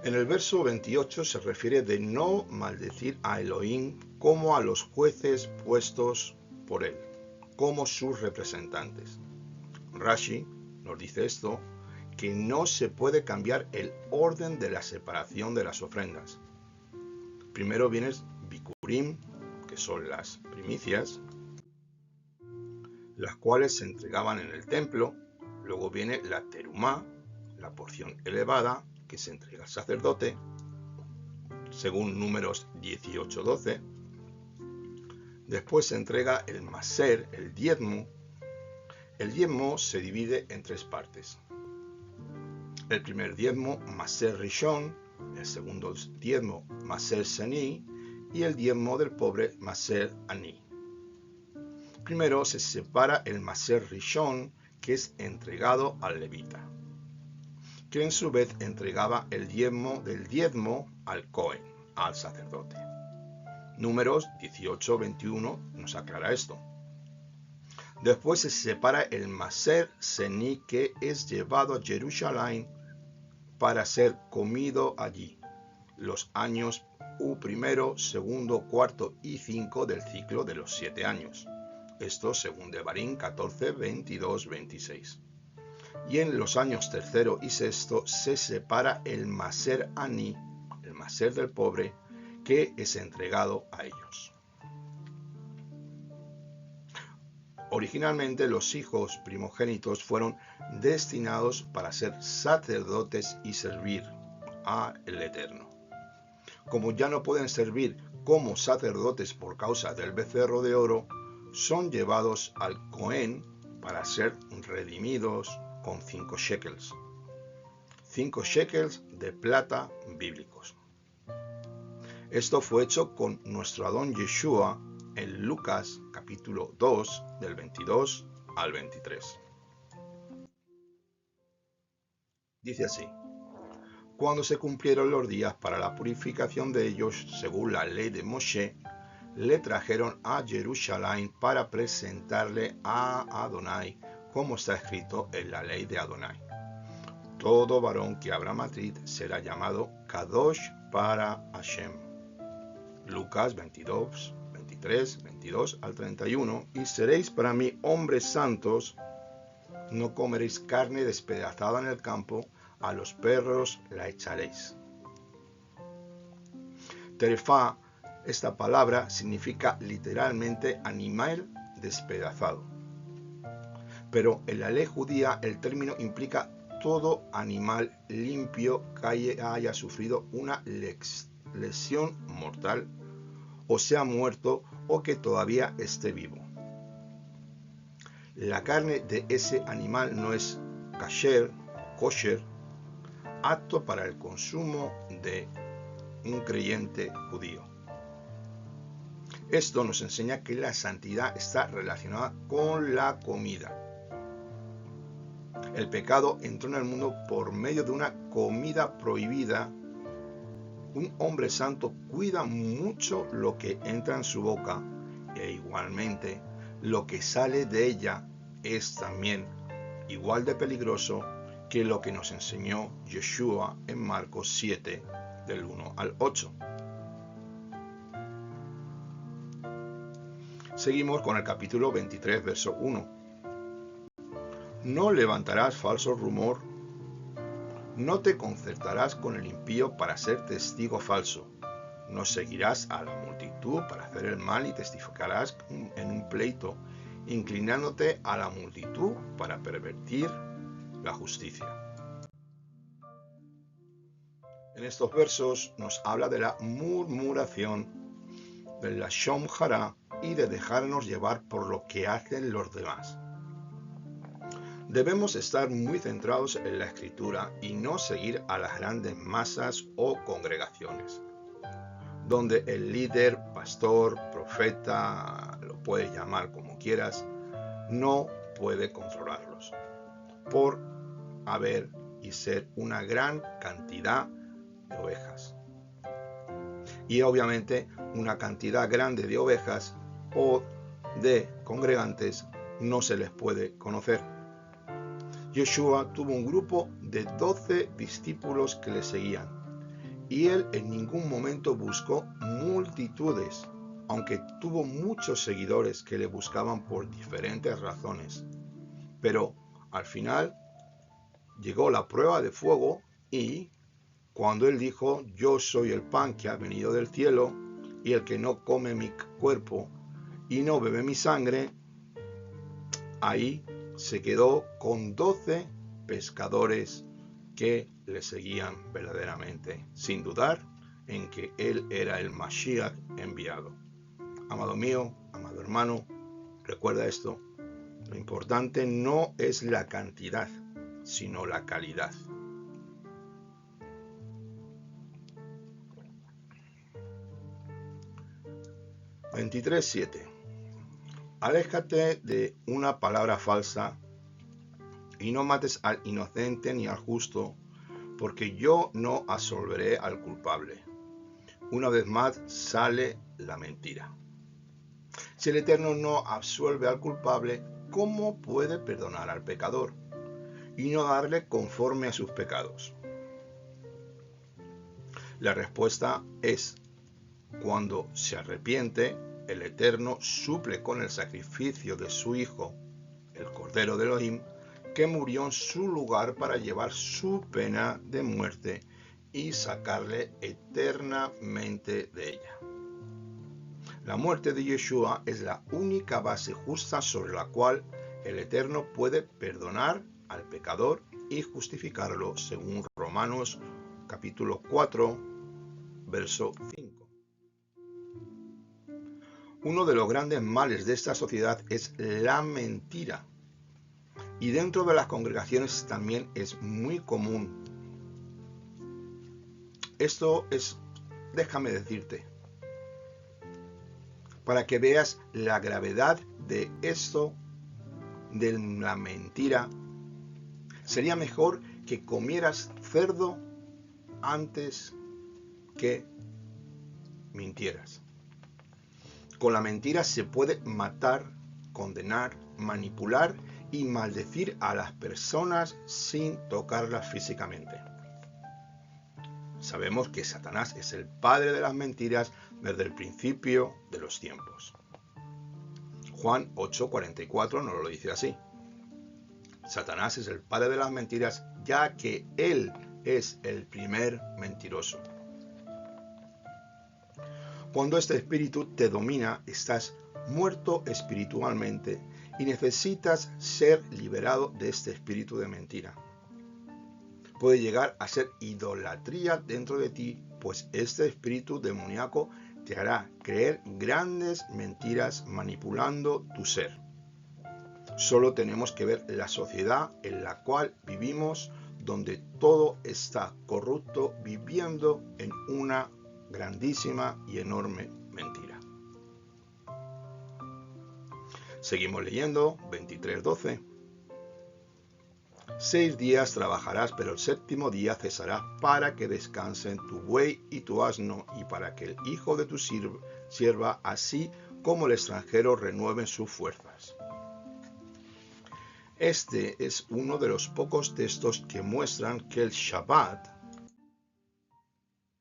En el verso 28 se refiere de no maldecir a Elohim como a los jueces puestos por él, como sus representantes. Rashi nos dice esto, que no se puede cambiar el orden de la separación de las ofrendas. Primero viene Bikurim, que son las primicias, las cuales se entregaban en el templo. Luego viene la terumá, la porción elevada, que se entrega al sacerdote, según Números 18-12. Después se entrega el maser, el diezmo. El diezmo se divide en 3 partes. El primer diezmo, maser rishon, el segundo diezmo, maser sheni, y el diezmo del pobre, maser ani. Primero se separa el maser rishon, que es entregado al levita, que en su vez entregaba el diezmo del diezmo al Cohen, al sacerdote. Números 18-21 nos aclara esto. Después se separa el maser sheni, que es llevado a Jerusalén para ser comido allí, los años primero, segundo, cuarto y 5 del ciclo de los 7 años. Esto según Devarim 14, 22, 26. Y en los años tercero y sexto se separa el maser aní, el maser del pobre, que es entregado a ellos. Originalmente los hijos primogénitos fueron destinados para ser sacerdotes y servir al Eterno. Como ya no pueden servir como sacerdotes por causa del becerro de oro, son llevados al Cohen para ser redimidos con 5 shekels. 5 shekels de plata bíblicos. Esto fue hecho con nuestro Adón Yeshua en Lucas capítulo 2 del 22 al 23. Dice así: cuando se cumplieron los días para la purificación de ellos, según la ley de Moshe, le trajeron a Jerusalén para presentarle a Adonai, como está escrito en la ley de Adonai. Todo varón que abra matriz será llamado Kadosh para Hashem. Lucas 22, 23, 22 al 31. Y seréis para mí hombres santos, no comeréis carne despedazada en el campo, a los perros la echaréis. Terefá, esta palabra significa literalmente animal despedazado. Pero en la ley judía el término implica todo animal limpio que haya sufrido una lesión mortal, o sea muerto, o que todavía esté vivo. La carne de ese animal no es kosher, apto para el consumo de un creyente judío. Esto nos enseña que la santidad está relacionada con la comida. El pecado entró en el mundo por medio de una comida prohibida. Un hombre santo cuida mucho lo que entra en su boca, e igualmente lo que sale de ella es también igual de peligroso que lo que nos enseñó Yeshua en Marcos 7, del 1 al 8. Seguimos con el capítulo 23, verso 1. No levantarás falso rumor, no te concertarás con el impío para ser testigo falso, no seguirás a la multitud para hacer el mal y testificarás en un pleito, inclinándote a la multitud para pervertir la justicia. En estos versos nos habla de la murmuración, del lashon hara y de dejarnos llevar por lo que hacen los demás. Debemos estar muy centrados en la escritura y no seguir a las grandes masas o congregaciones, donde el líder, pastor, profeta, lo puedes llamar como quieras, no puede controlarlos, por haber y ser una gran cantidad de ovejas. Y obviamente una cantidad grande de ovejas o de congregantes no se les puede conocer. Yeshua tuvo un grupo de 12 discípulos que le seguían, y él en ningún momento buscó multitudes, aunque tuvo muchos seguidores que le buscaban por diferentes razones. Pero al final llegó la prueba de fuego y cuando él dijo: yo soy el pan que ha venido del cielo, y el que no come mi cuerpo y no bebe mi sangre, ahí se quedó con 12 pescadores que le seguían verdaderamente, sin dudar en que él era el Mashiach enviado. Amado mío, amado hermano, recuerda esto: lo importante no es la cantidad, sino la calidad. (23:7) Aléjate de una palabra falsa y no mates al inocente ni al justo, porque yo no absolveré al culpable. Una vez más sale la mentira. Si el Eterno no absuelve al culpable, ¿cómo puede perdonar al pecador y no darle conforme a sus pecados? La respuesta es: cuando se arrepiente, el Eterno suple con el sacrificio de su Hijo, el Cordero de Elohim, que murió en su lugar para llevar su pena de muerte y sacarle eternamente de ella. La muerte de Yeshua es la única base justa sobre la cual el Eterno puede perdonar al pecador y justificarlo, según Romanos capítulo 4, verso 5. Uno de los grandes males de esta sociedad es la mentira. Y dentro de las congregaciones también es muy común. Esto es, déjame decirte, para que veas la gravedad de esto, de la mentira, sería mejor que comieras cerdo antes que mintieras. Con la mentira se puede matar, condenar, manipular y maldecir a las personas sin tocarlas físicamente. Sabemos que Satanás es el padre de las mentiras desde el principio de los tiempos. Juan 8:44 nos lo dice así: Satanás es el padre de las mentiras, ya que él es el primer mentiroso. Cuando este espíritu te domina, estás muerto espiritualmente y necesitas ser liberado de este espíritu de mentira. Puede llegar a ser idolatría dentro de ti, pues este espíritu demoníaco te hará creer grandes mentiras manipulando tu ser. Solo tenemos que ver la sociedad en la cual vivimos, donde todo está corrupto, viviendo en una grandísima y enorme mentira. Seguimos leyendo 23:12. 6 días trabajarás, pero el séptimo día cesarás para que descansen tu buey y tu asno, y para que el hijo de tu sierva, así como el extranjero, renueven sus fuerzas. Este es uno de los pocos textos que muestran que el Shabbat,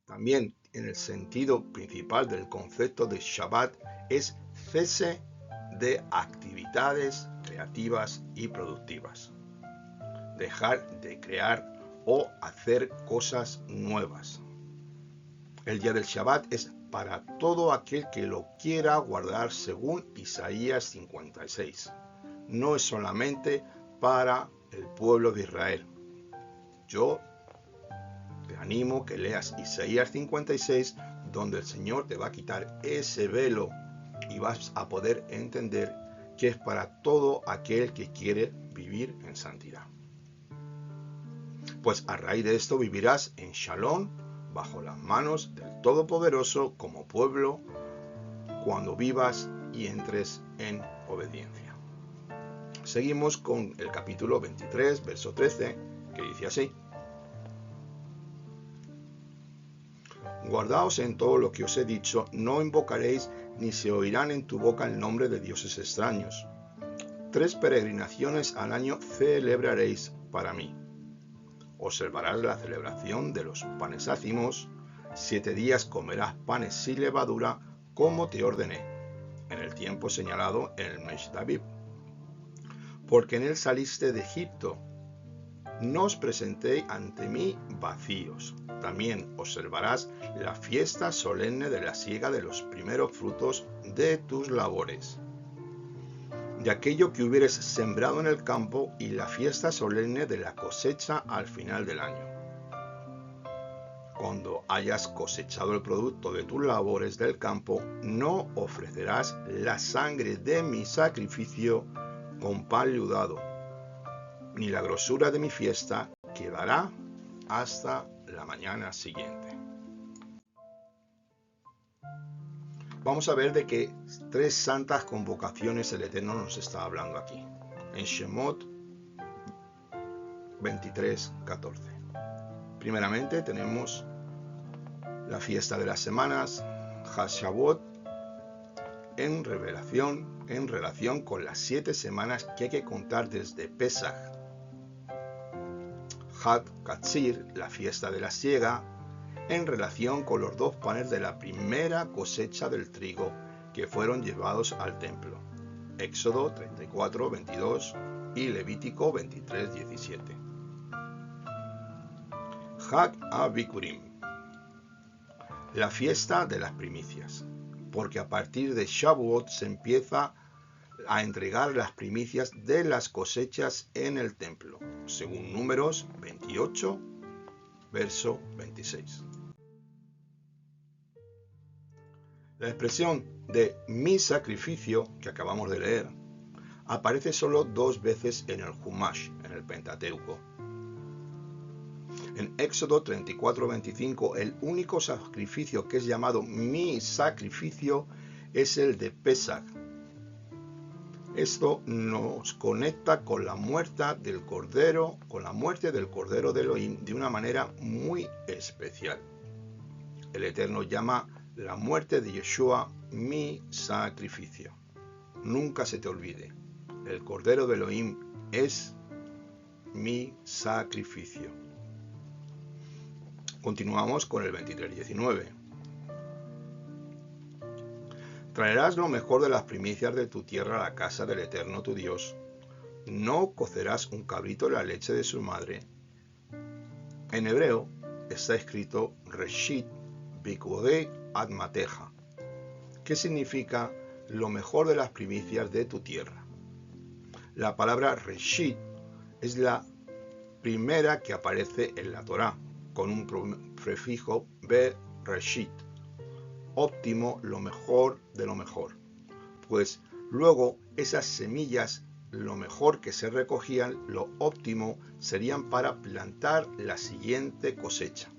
también en el sentido principal del concepto de Shabbat, es cese de actividades creativas y productivas. Dejar de crear o hacer cosas nuevas. El día del Shabbat es para todo aquel que lo quiera guardar, según Isaías 56. No es solamente para el pueblo de Israel. Yo te animo que leas Isaías 56, donde el Señor te va a quitar ese velo y vas a poder entender que es para todo aquel que quiere vivir en santidad. Pues a raíz de esto vivirás en Shalom, bajo las manos del Todopoderoso, como pueblo, cuando vivas y entres en obediencia. Seguimos con el capítulo 23, verso 13, que dice así: Guardaos en todo lo que os he dicho, no invocaréis ni se oirán en tu boca el nombre de dioses extraños. 3 peregrinaciones al año celebraréis para mí. Observarás la celebración de los panes ácimos, 7 días comerás panes sin levadura, como te ordené, en el tiempo señalado en el mes de Abib. Porque en él saliste de Egipto, no os presentéis ante mí vacíos. También observarás la fiesta solemne de la siega de los primeros frutos de tus labores, de aquello que hubieres sembrado en el campo, y la fiesta solemne de la cosecha al final del año. Cuando hayas cosechado el producto de tus labores del campo, no ofrecerás la sangre de mi sacrificio con pan leudado, ni la grosura de mi fiesta quedará hasta la mañana siguiente. Vamos a ver de qué 3 santas convocaciones el Eterno nos está hablando aquí, en Shemot 23:14. Primeramente tenemos la fiesta de las semanas, Hashavuot, en relación con las 7 semanas que hay que contar desde Pesach. Hag Katzir, la fiesta de la siega, en relación con los 2 panes de la primera cosecha del trigo que fueron llevados al templo. Éxodo 34, 22 y Levítico 23, 17. Hag HaBikurim, la fiesta de las primicias, porque a partir de Shavuot se empieza a entregar las primicias de las cosechas en el templo, según Números 28, verso 26. La expresión de mi sacrificio, que acabamos de leer, aparece solo 2 veces en el Humash, en el Pentateuco. En Éxodo 34:25, el único sacrificio que es llamado mi sacrificio es el de Pesach. Esto nos conecta con la muerte del Cordero de Elohim de una manera muy especial. El Eterno llama la muerte de Yeshua mi sacrificio. Nunca se te olvide, el Cordero de Elohim es mi sacrificio. Continuamos con el 23:19. Traerás lo mejor de las primicias de tu tierra a la casa del Eterno tu Dios. No cocerás un cabrito en la leche de su madre. En hebreo está escrito Reshit Bikude Admateja, que significa lo mejor de las primicias de tu tierra. La palabra Reshit es la primera que aparece en la Torá, con un prefijo Be-Reshit, óptimo, lo mejor de lo mejor. Pues luego esas semillas, lo mejor que se recogían, lo óptimo, serían para plantar la siguiente cosecha.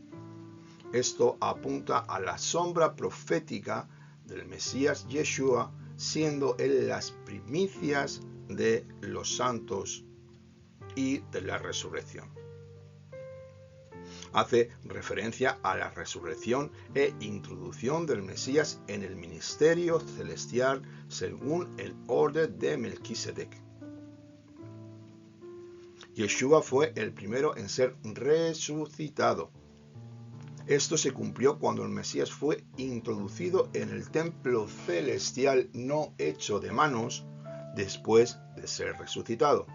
Esto apunta a la sombra profética del Mesías Yeshua, siendo él las primicias de los santos y de la resurrección. Hace referencia a la resurrección e introducción del Mesías en el ministerio celestial según el orden de Melquisedec. Yeshua fue el primero en ser resucitado. Esto se cumplió cuando el Mesías fue introducido en el templo celestial no hecho de manos después de ser resucitado,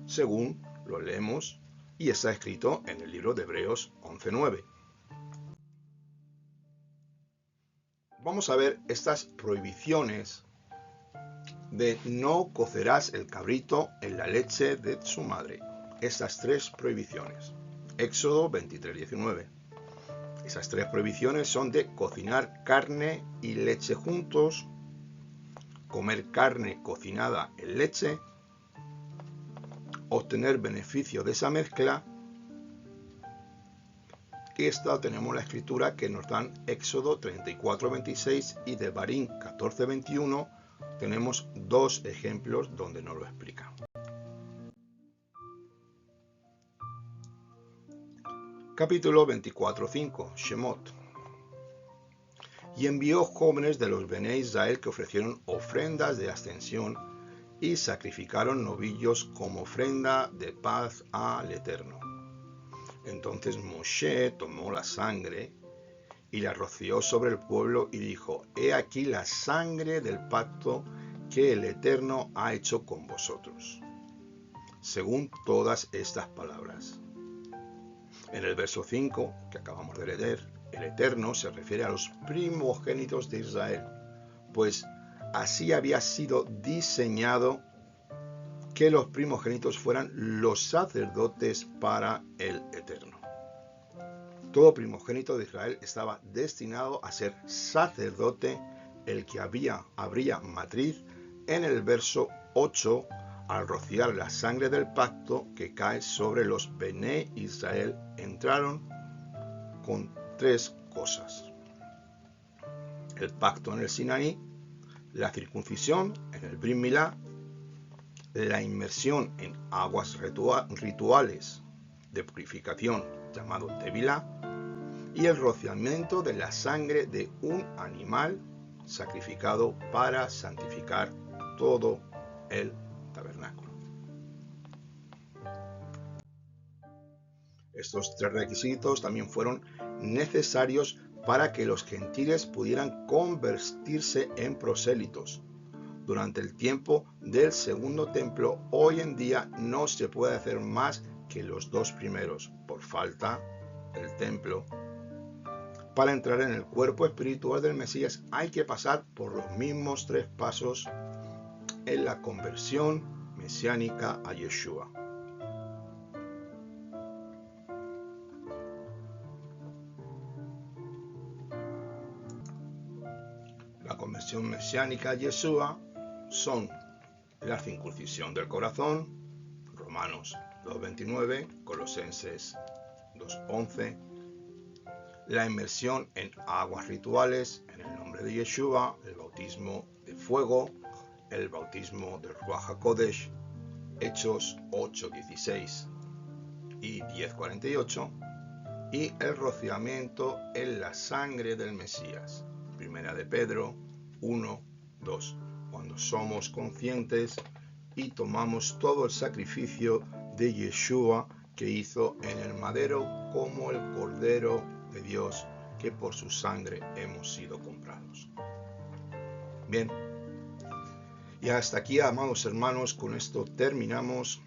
según lo leemos y está escrito en el libro de Hebreos 11:9. Vamos a ver estas prohibiciones de no cocerás el cabrito en la leche de su madre. Estas 3 prohibiciones. Éxodo 23:19. Esas 3 prohibiciones son de cocinar carne y leche juntos, comer carne cocinada en leche, obtener beneficio de esa mezcla. Y esta tenemos la escritura que nos dan Éxodo 34:26 y de Devarim 14:21 tenemos 2 ejemplos donde nos lo explica. Capítulo 24:5, Shemot. Y envió jóvenes de los Bene Israel que ofrecieron ofrendas de ascensión y sacrificaron novillos como ofrenda de paz al Eterno. Entonces Moshe tomó la sangre y la roció sobre el pueblo y dijo: He aquí la sangre del pacto que el Eterno ha hecho con vosotros. Según todas estas palabras. En el verso 5 que acabamos de leer, el Eterno se refiere a los primogénitos de Israel, pues así había sido diseñado que los primogénitos fueran los sacerdotes para el Eterno. Todo primogénito de Israel estaba destinado a ser sacerdote, el que habría matriz en el verso 8 al rociar la sangre del pacto que cae sobre los Bene Israel. Entraron con 3 cosas: el pacto en el Sinaí, la circuncisión en el Brit Milá, la inmersión en aguas rituales de purificación llamado Tevilá, y el rociamiento de la sangre de un animal sacrificado para santificar todo el tabernáculo. Estos 3 requisitos también fueron necesarios para que los gentiles pudieran convertirse en prosélitos. Durante el tiempo del segundo templo, hoy en día no se puede hacer más que los 2 primeros, por falta del templo. Para entrar en el cuerpo espiritual del Mesías hay que pasar por los mismos 3 pasos en la conversión mesiánica a Yeshua. La conversión mesiánica a Yeshua son la circuncisión del corazón, Romanos 2:29, Colosenses 2:11, la inmersión en aguas rituales en el nombre de Yeshua, el bautismo de fuego, el bautismo del Ruach HaKodesh, Hechos 8:16 y 10:48, y el rociamiento en la sangre del Mesías, Primera de Pedro 1:2, cuando somos conscientes y tomamos todo el sacrificio de Yeshua que hizo en el madero como el Cordero de Dios, que por su sangre hemos sido comprados. Bien, y hasta aquí, amados hermanos, con esto terminamos.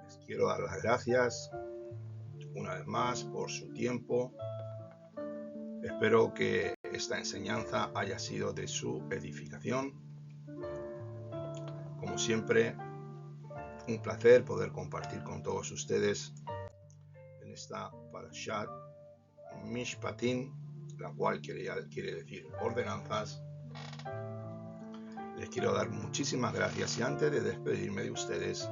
Les quiero dar las gracias una vez más por su tiempo. Espero que esta enseñanza haya sido de su edificación. Como siempre, un placer poder compartir con todos ustedes en esta Parashat Mishpatim, la cual quiere decir ordenanzas. Les quiero dar muchísimas gracias y antes de despedirme de ustedes,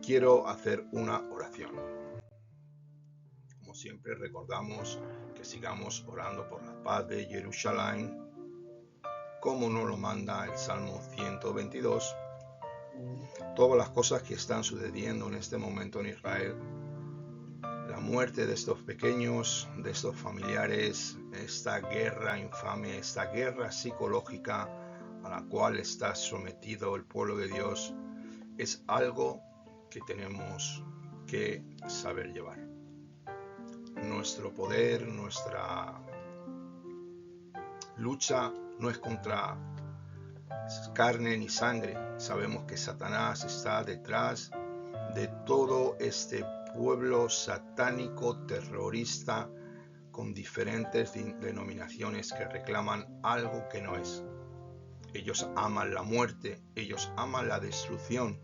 quiero hacer una oración. Como siempre, recordamos que sigamos orando por la paz de Jerusalén, como nos lo manda el Salmo 122. Todas las cosas que están sucediendo en este momento en Israel, la muerte de estos pequeños, de estos familiares, esta guerra infame, esta guerra psicológica a la cual está sometido el pueblo de Dios, es algo que tenemos que saber llevar. Nuestro poder, nuestra lucha no es contra carne ni sangre. Sabemos que Satanás está detrás de todo este pueblo satánico, terrorista, con diferentes denominaciones que reclaman algo que no es. Ellos aman la muerte, ellos aman la destrucción,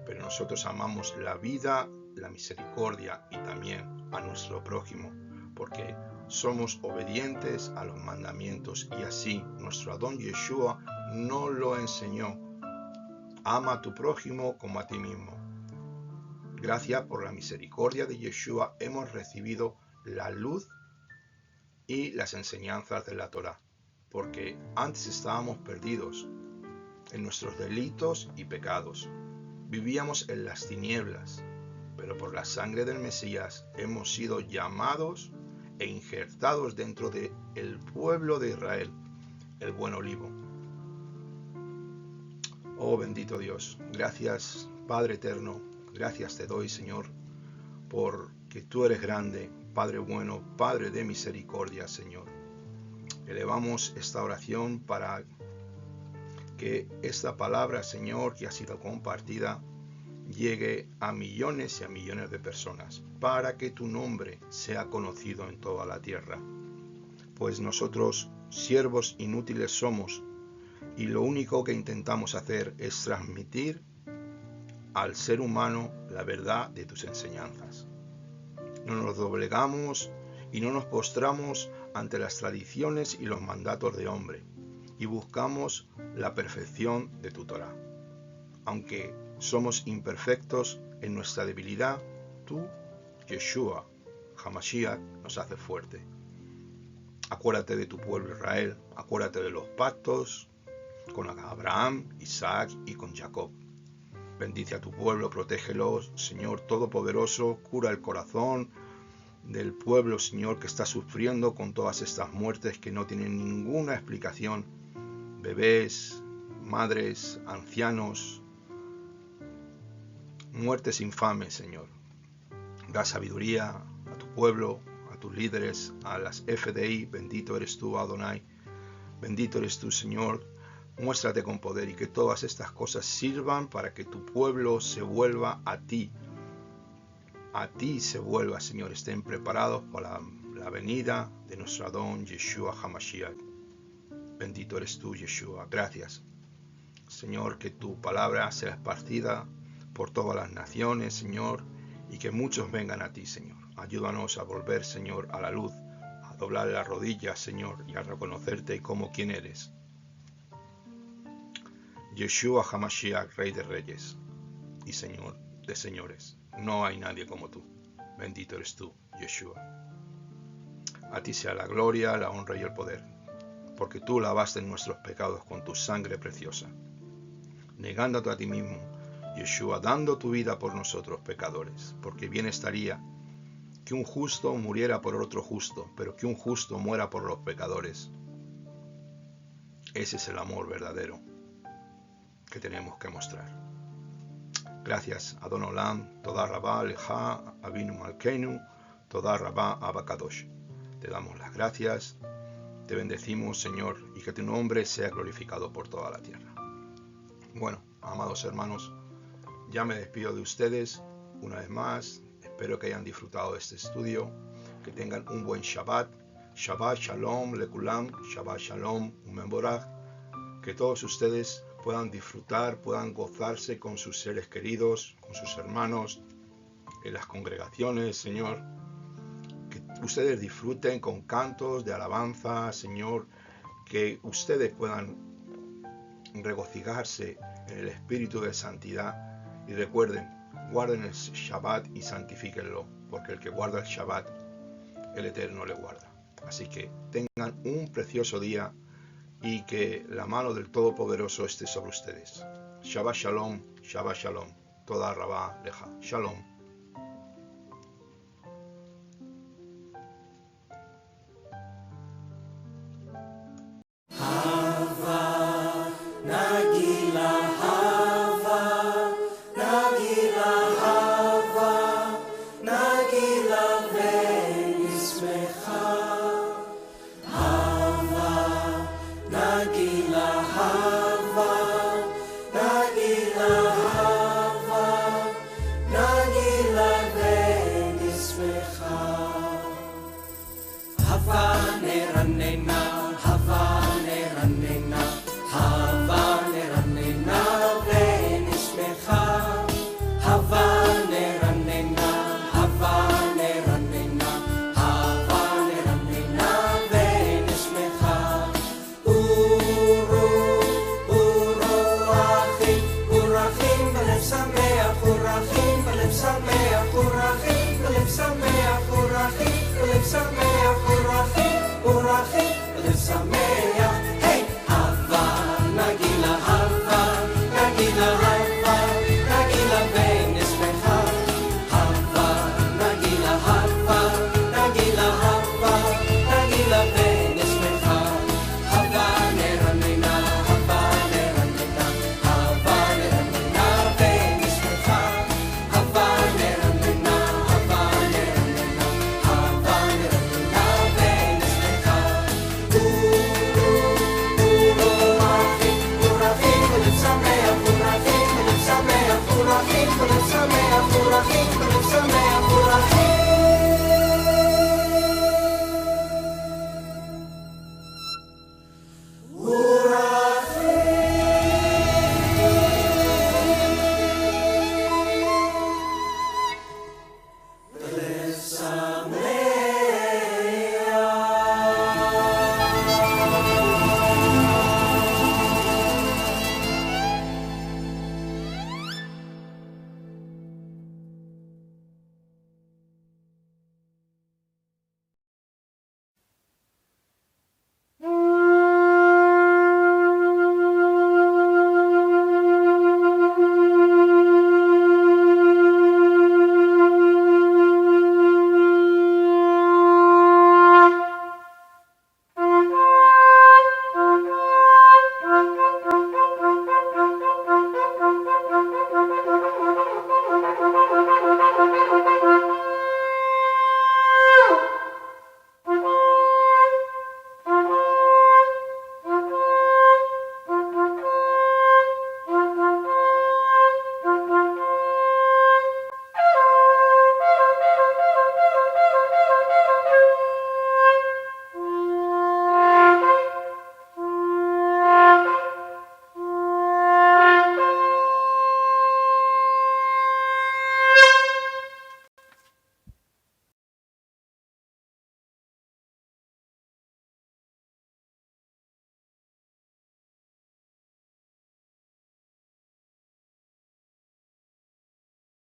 pero nosotros amamos la vida, la misericordia y también a nuestro prójimo, porque somos obedientes a los mandamientos y así nuestro Adón Yeshua nos lo enseñó. Ama a tu prójimo como a ti mismo. Gracias por la misericordia de Yeshua hemos recibido la luz y las enseñanzas de la Torá, porque antes estábamos perdidos en nuestros delitos y pecados. Vivíamos en las tinieblas, pero por la sangre del Mesías hemos sido llamados e injertados dentro del pueblo de Israel, el buen olivo. Oh bendito Dios, gracias Padre eterno, gracias te doy Señor, porque tú eres grande, Padre bueno, Padre de misericordia Señor. Elevamos esta oración para que esta palabra Señor que ha sido compartida llegue a millones y a millones de personas, para que tu nombre sea conocido en toda la tierra. Pues nosotros, siervos inútiles somos, y lo único que intentamos hacer es transmitir al ser humano la verdad de tus enseñanzas. No nos doblegamos y no nos postramos ante las tradiciones y los mandatos de hombre, y buscamos la perfección de tu Torá. Aunque somos imperfectos en nuestra debilidad, tú, Yeshua, Hamashiach, nos hace fuerte. Acuérdate de tu pueblo Israel, acuérdate de los pactos con Abraham, Isaac y con Jacob. Bendice a tu pueblo, protégelo, Señor Todopoderoso, cura el corazón del pueblo, Señor, que está sufriendo con todas estas muertes que no tienen ninguna explicación. Bebés, madres, ancianos, muertes infames, Señor. Da sabiduría a tu pueblo, a tus líderes, a las FDI. Bendito eres tú, Adonai. Bendito eres tú, Señor. Muéstrate con poder y que todas estas cosas sirvan para que tu pueblo se vuelva a ti. A ti se vuelva, Señor. Estén preparados para la venida de nuestro Adón Yeshua HaMashiach. Bendito eres tú, Yeshua. Gracias, Señor, que tu palabra sea esparcida por todas las naciones, Señor, y que muchos vengan a ti, Señor. Ayúdanos a volver, Señor, a la luz, a doblar las rodillas, Señor, y a reconocerte como quien eres. Yeshua HaMashiach, Rey de Reyes y Señor de Señores. No hay nadie como tú. Bendito eres tú, Yeshua. A ti sea la gloria, la honra y el poder, porque tú lavaste nuestros pecados con tu sangre preciosa, negándote a ti mismo, Yeshua, dando tu vida por nosotros pecadores, porque bien estaría que un justo muriera por otro justo, pero que un justo muera por los pecadores. Ese es el amor verdadero que tenemos que mostrar. Gracias, Adon Olam, Toda Rabá, Leja, Avinu Malkeinu, Toda Rabá, Abakadosh. Te damos las gracias, te bendecimos, Señor, y que tu nombre sea glorificado por toda la tierra. Bueno, amados hermanos, ya me despido de ustedes una vez más. Espero que hayan disfrutado de este estudio, que tengan un buen Shabbat. Shabbat Shalom Lekulam, Shabbat Shalom Umemborach. Que todos ustedes puedan disfrutar, puedan gozarse con sus seres queridos, con sus hermanos, en las congregaciones, Señor. Que ustedes disfruten con cantos de alabanza, Señor. Que ustedes puedan regocijarse en el espíritu de santidad. Y recuerden, guarden el Shabbat y santifíquenlo, porque el que guarda el Shabbat, el Eterno le guarda. Así que tengan un precioso día y que la mano del Todopoderoso esté sobre ustedes. Shabbat Shalom, Shabbat Shalom, Toda Rabá Leja. Shalom. Sameh,